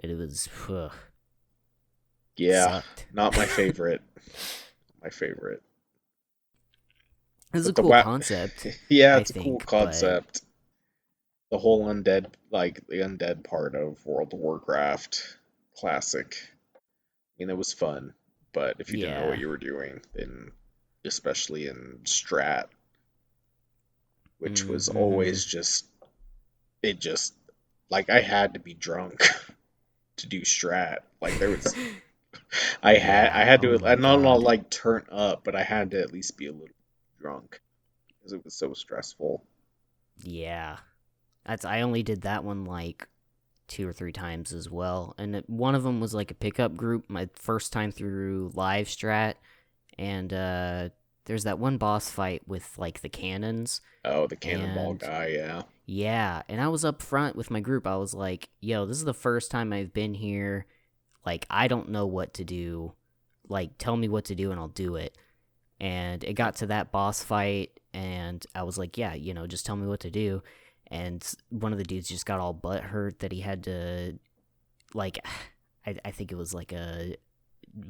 But it was Yeah, sucked. not my favorite. My favorite. It was a But the cool WoW, concept, yeah, I it's a cool think, but concept. The whole undead, like the undead part of World of Warcraft, classic. I mean, it was fun, but if you didn't know what yeah. you were doing, then especially in Strat, which was Mm-hmm. always just it just like I had to be drunk to do Strat. Like there was I Yeah. had Oh to my not god. like turn up, but I had to at least be a little drunk because it was so stressful. Yeah. I only did that one like 2 or 3 times as well, and one of them was like a pickup group. My first time through live strat, and there's that one boss fight with like the cannons, Oh, the cannonball and guy, yeah. yeah, and I was up front with my group. I was like, "Yo, this is the first time I've been here. Like, I don't know what to do. Like, tell me what to do, and I'll do it." And it got to that boss fight, and I was like, "Yeah, just tell me what to do." And one of the dudes just got all butt hurt that he had to like I think it was like a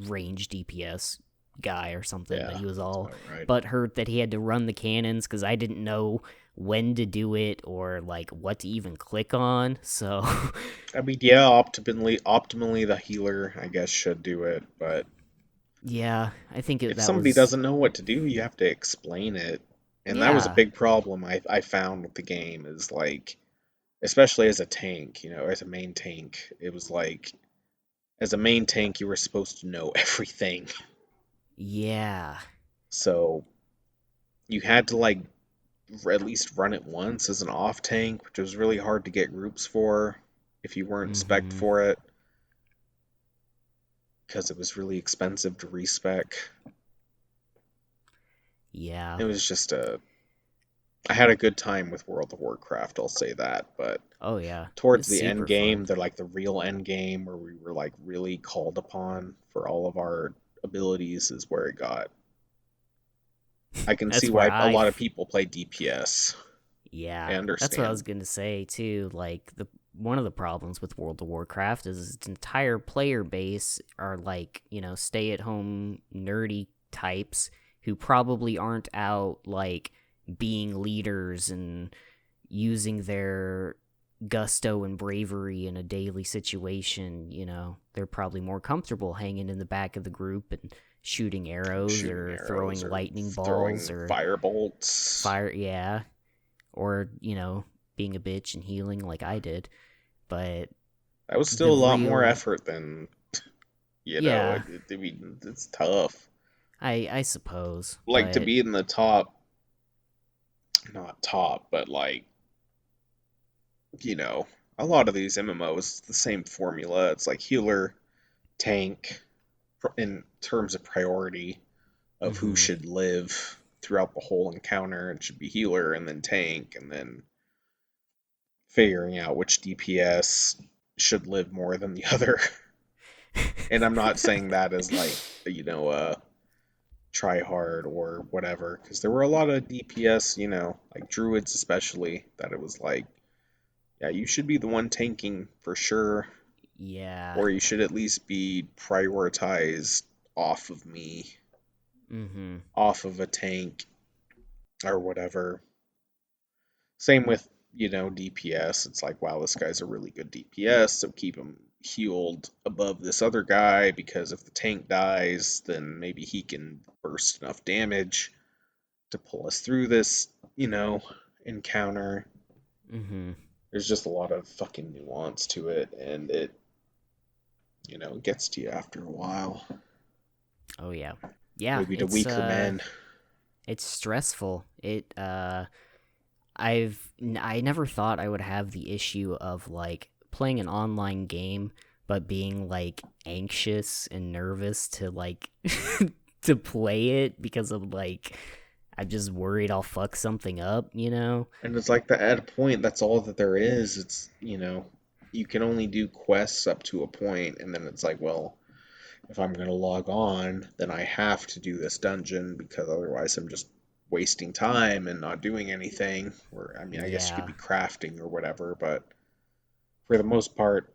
range DPS guy or something, but Yeah, he was that's all about right. butt hurt that he had to run the cannons because I didn't know when to do it or like what to even click on. So I mean, yeah, optimally the healer, I guess, should do it, but yeah, I think if that somebody was doesn't know what to do, you have to explain it. And that was a yeah, big problem I found with the game is like, especially as a tank, as a main tank, it was like, as a main tank, you were supposed to know everything. yeah. So you had to like at least run it once as an off tank, which was really hard to get groups for if you weren't spec Mm-hmm. for it because it was really expensive to respec. Yeah. It was just a I had a good time with World of Warcraft, I'll say that, but Oh yeah. towards It's the end super game, fun. they're like the real end game where we were like really called upon for all of our abilities is where it got. I can see That's where why a lot of people play DPS. I yeah, that's what I was understand. gonna say too. Like the one of the problems with World of Warcraft is its entire player base are like stay at home nerdy types who probably aren't out like being leaders and using their gusto and bravery in a daily situation. They're probably more comfortable hanging in the back of the group and shooting arrows Shooting or arrows throwing or lightning balls throwing or fire bolts. fire. Yeah, or being a bitch and healing like I did. But That was still the a lot more real effort than, yeah, I mean, it's tough. I suppose, Like to but be in the top, not top, but like, you know, a lot of these MMOs, the same formula. It's like healer, tank, in terms of priority of who mhm, should live throughout the whole encounter. It should be healer and then tank, and then figuring out which DPS should live more than the other. And I'm not saying that as like, try hard or whatever, because there were a lot of DPS, like druids especially, that it was like, yeah, you should be the one tanking for sure, yeah, or you should at least be prioritized off of me, mhm, off of a tank or whatever. Same with, DPS. It's like, wow, this guy's a really good DPS, so keep him healed above this other guy because if the tank dies, then maybe he can burst enough damage to pull us through this, encounter. mhm. There's just a lot of fucking nuance to it, and it gets to you after a while. Oh yeah, Yeah, maybe to weaker men. it's stressful. I never thought I would have the issue of like playing an online game but being like anxious and nervous to like to play it because of like I'm just worried I'll fuck something up, you know? And it's like that at a point, that's all that there is. It's, you can only do quests up to a point, and then it's like, well, if I'm going to log on, then I have to do this dungeon because otherwise I'm just wasting time and not doing anything. Or, I mean, I guess you could Yeah. be crafting or whatever, but for the most part,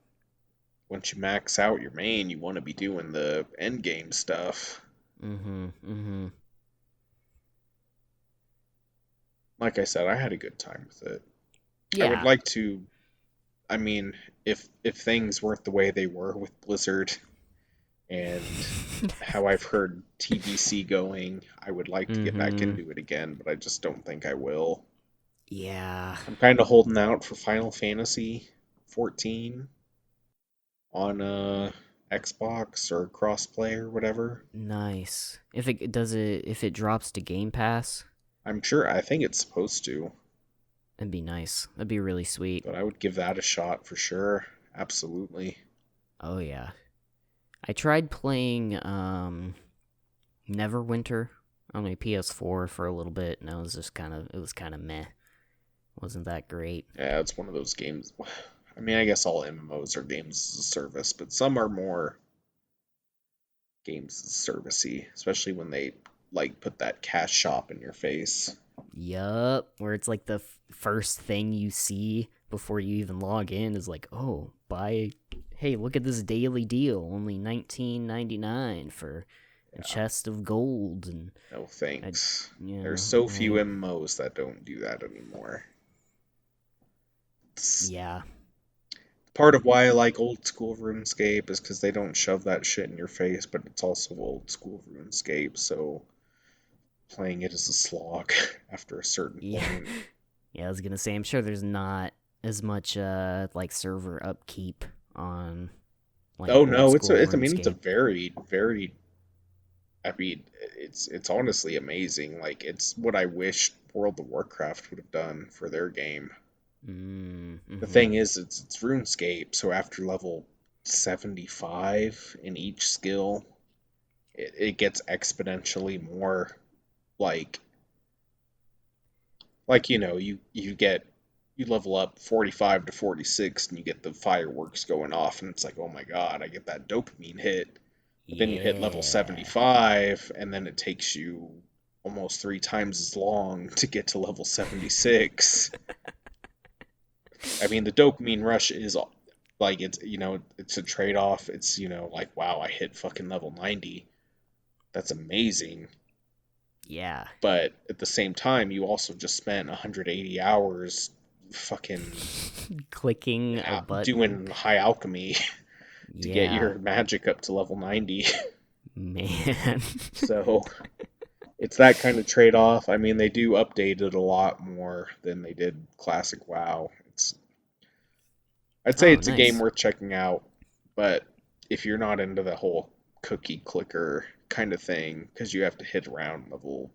once you max out your main, you want to be doing the end game stuff. Mhm. Mhm. Like I said, I had a good time with it. I would Yeah. like to, I mean, if things weren't the way they were with Blizzard and how I've heard TBC going, I would like to get back Mhm. into it again, but I just don't think I will. Yeah. I'm kind of holding out for Final Fantasy 14 on Xbox or crossplay or whatever. Nice. If it drops to Game Pass, I'm sure I think it's supposed to, that'd be nice. That'd be really sweet. but I would give that a shot for sure. Absolutely. Oh yeah. I tried playing Neverwinter on my PS4 for a little bit, and it was kind of meh. Wasn't that great? Yeah, it's one of those games. I mean, I guess all MMOs are games as a service, but some are more games as servicey, especially when they like put that cash shop in your face. Yup, where it's like the first thing you see before you even log in is like, oh, buy. Hey, look at this daily deal, only 19.99 for a Yeah, chest of gold, and no I, thanks. There's yeah, so few I, MMOs that don't do that anymore. It's yeah, part of why I like old school RuneScape is because they don't shove that shit in your face, but it's also old school RuneScape, so playing it is a slog after a certain yeah, point. yeah. I was gonna say, I'm sure there's not as much like server upkeep on like Oh old no, school I mean it's a RuneScape. very I mean it's honestly amazing. Like it's what I wish World of Warcraft would have done for their game. The Mm-hmm. thing is it's RuneScape, so after level 75 in each skill, it gets exponentially more like you level up 45 to 46 and you get the fireworks going off and it's like, "Oh my God, I get that dopamine hit." But then you hit level Yeah. 75, and then it takes you almost 3 times as long to get to level 76. I mean, the dopamine rush is like, it's a trade off. It's, like, wow, I hit fucking level 90. That's amazing. Yeah. But at the same time, you also just spent 180 hours fucking Clicking a button. doing high alchemy to get Yeah. your magic up to level 90. Man. So it's that kind of trade-off. I mean, they do update it a lot more than they did classic WoW. I'd say Oh, it's a game nice. worth checking out, but if you're not into the whole cookie clicker kind of thing, because you have to hit around level,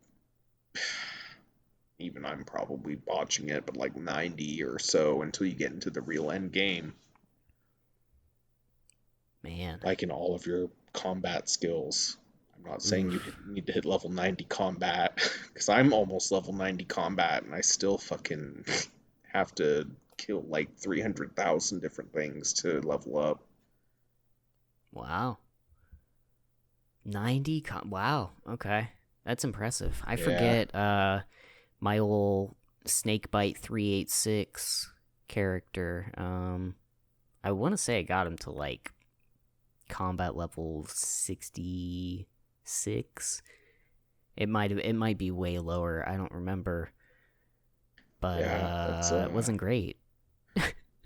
even I'm probably botching it, but like 90 or so until you get into the real end game, Man. like in all of your combat skills. I'm not saying you Oof. need to hit level 90 combat, because I'm almost level 90 combat, and I still fucking have to kill like 300,000 different things to level up. Wow. 90 wow. Okay. That's impressive. I Yeah, forget my old Snakebite 386 character. I want to say I got him to like combat level 66. It might be way lower. I don't remember, but yeah, that's it wasn't great.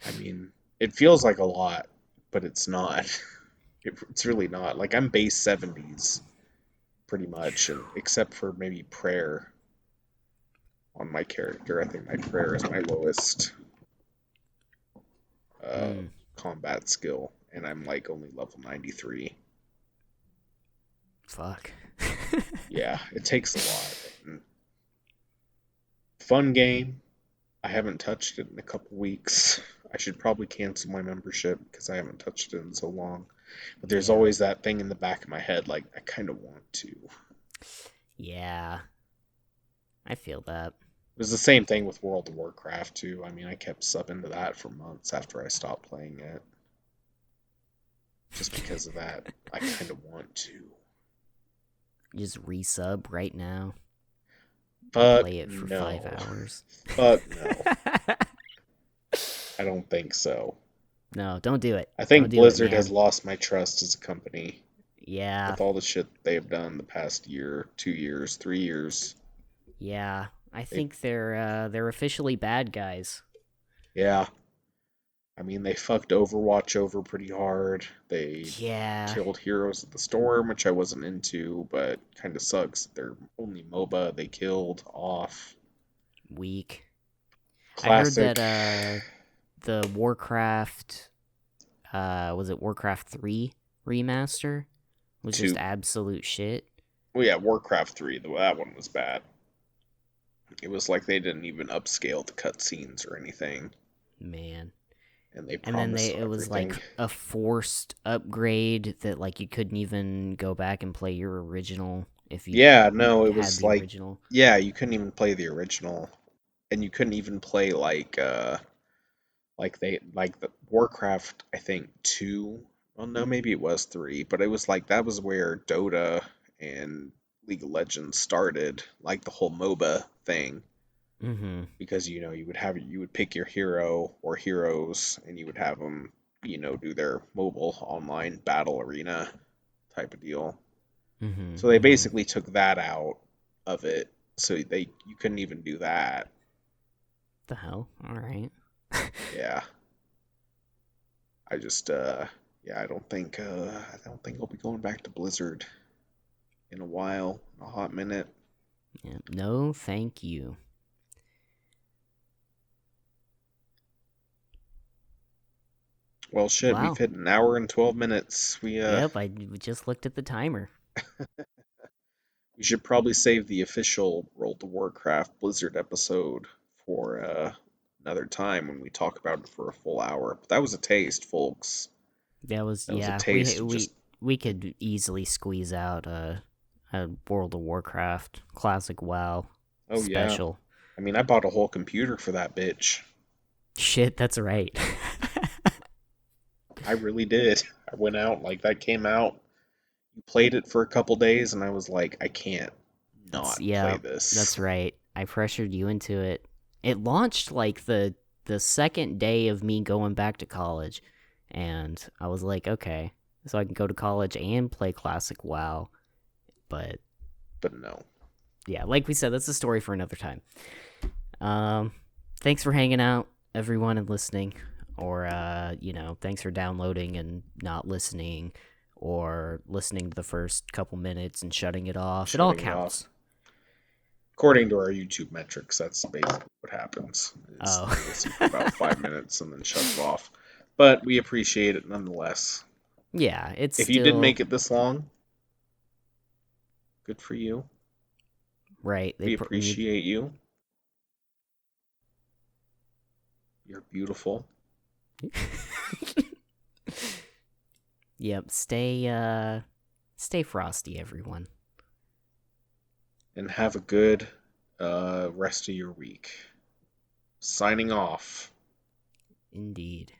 I mean, it feels like a lot, but it's not. It's really not. Like I'm base 70s pretty much, and except for maybe prayer on my character. I think my prayer is my lowest uh, Mm, combat skill, and I'm like only level 93. fuck. Yeah, it takes a lot. And fun game. I haven't touched it in a couple weeks. I should probably cancel my membership because I haven't touched it in so long. But there's Yeah. always that thing in the back of my head, like I kind of want to. It Yeah. I feel that. was the same thing with World of Warcraft too. I mean, I kept subbing to that for months after I stopped playing it, just because of that. I kind of want to, Just resub right now. but Play it for 5 no, hours. but no, I don't think so. No, don't do it. I Don't think do it, Blizzard has man. lost my trust as a company Yeah. with all the shit they've done the past year, 2 years, 3 years. Yeah. I They, think they're officially bad guys. yeah, I mean, they fucked Overwatch over pretty hard. They Yeah. killed Heroes of the Storm, which I wasn't into, but kind of sucks. Their only MOBA they killed off. Weak. I heard that Classic the Warcraft was it Warcraft 3 remaster was just 2. absolute shit. Well, yeah, Warcraft 3, that one was bad. It was like they didn't even upscale the cutscenes or anything, Man. and they And then promised it was like everything. a forced upgrade that like you couldn't even go back and play your original if you Yeah, no, it had was the like, original. yeah, you couldn't even play the original, and you couldn't even play like the Warcraft, I think 2. Well, no, maybe it was 3, but it was like that was where Dota and League of Legends started, like the whole MOBA thing, Mhm. because you would pick your hero or heroes and you would have them, do their mobile online battle arena type of deal. Mhm. So they Mhm. basically took that out of it, so you couldn't even do that. The hell? All right. Yeah. I just yeah, I don't think I'll be going back to Blizzard in a while, a hot minute. Yeah. No, thank you. Well, shit, we've Wow. hit an hour and 12 minutes. Yep, I just looked at the timer. We should probably save the official World of Warcraft Blizzard episode for another time when we talk about it for a full hour. But that was a taste, folks. That was That was a yeah. taste of just We could easily squeeze out a World of Warcraft classic WoW oh yeah. special. I mean, I bought a whole computer for that bitch. Shit, that's right. I really did. I went out like that came out. You played it for a couple days, and I was like, I can't That's not play yeah, this. that's right. I pressured you into it. It launched like the second day of me going back to college, and I was like, okay, so I can go to college and play classic WoW. But But no. yeah, like we said, that's a story for another time. Um, thanks for hanging out, everyone, and listening. Or thanks for downloading and not listening, or listening to the first couple minutes and shutting it off. It all Shutting it off. counts. According to our YouTube metrics, that's basically what happens. Is Oh, they listen for about 5 minutes and then shut it off. But we appreciate it nonetheless. yeah, it's If you did still make it this long, good for you. right. We appreciate you. You're beautiful. Yep. Stay frosty, everyone. And have a good rest of your week. Signing off. Indeed.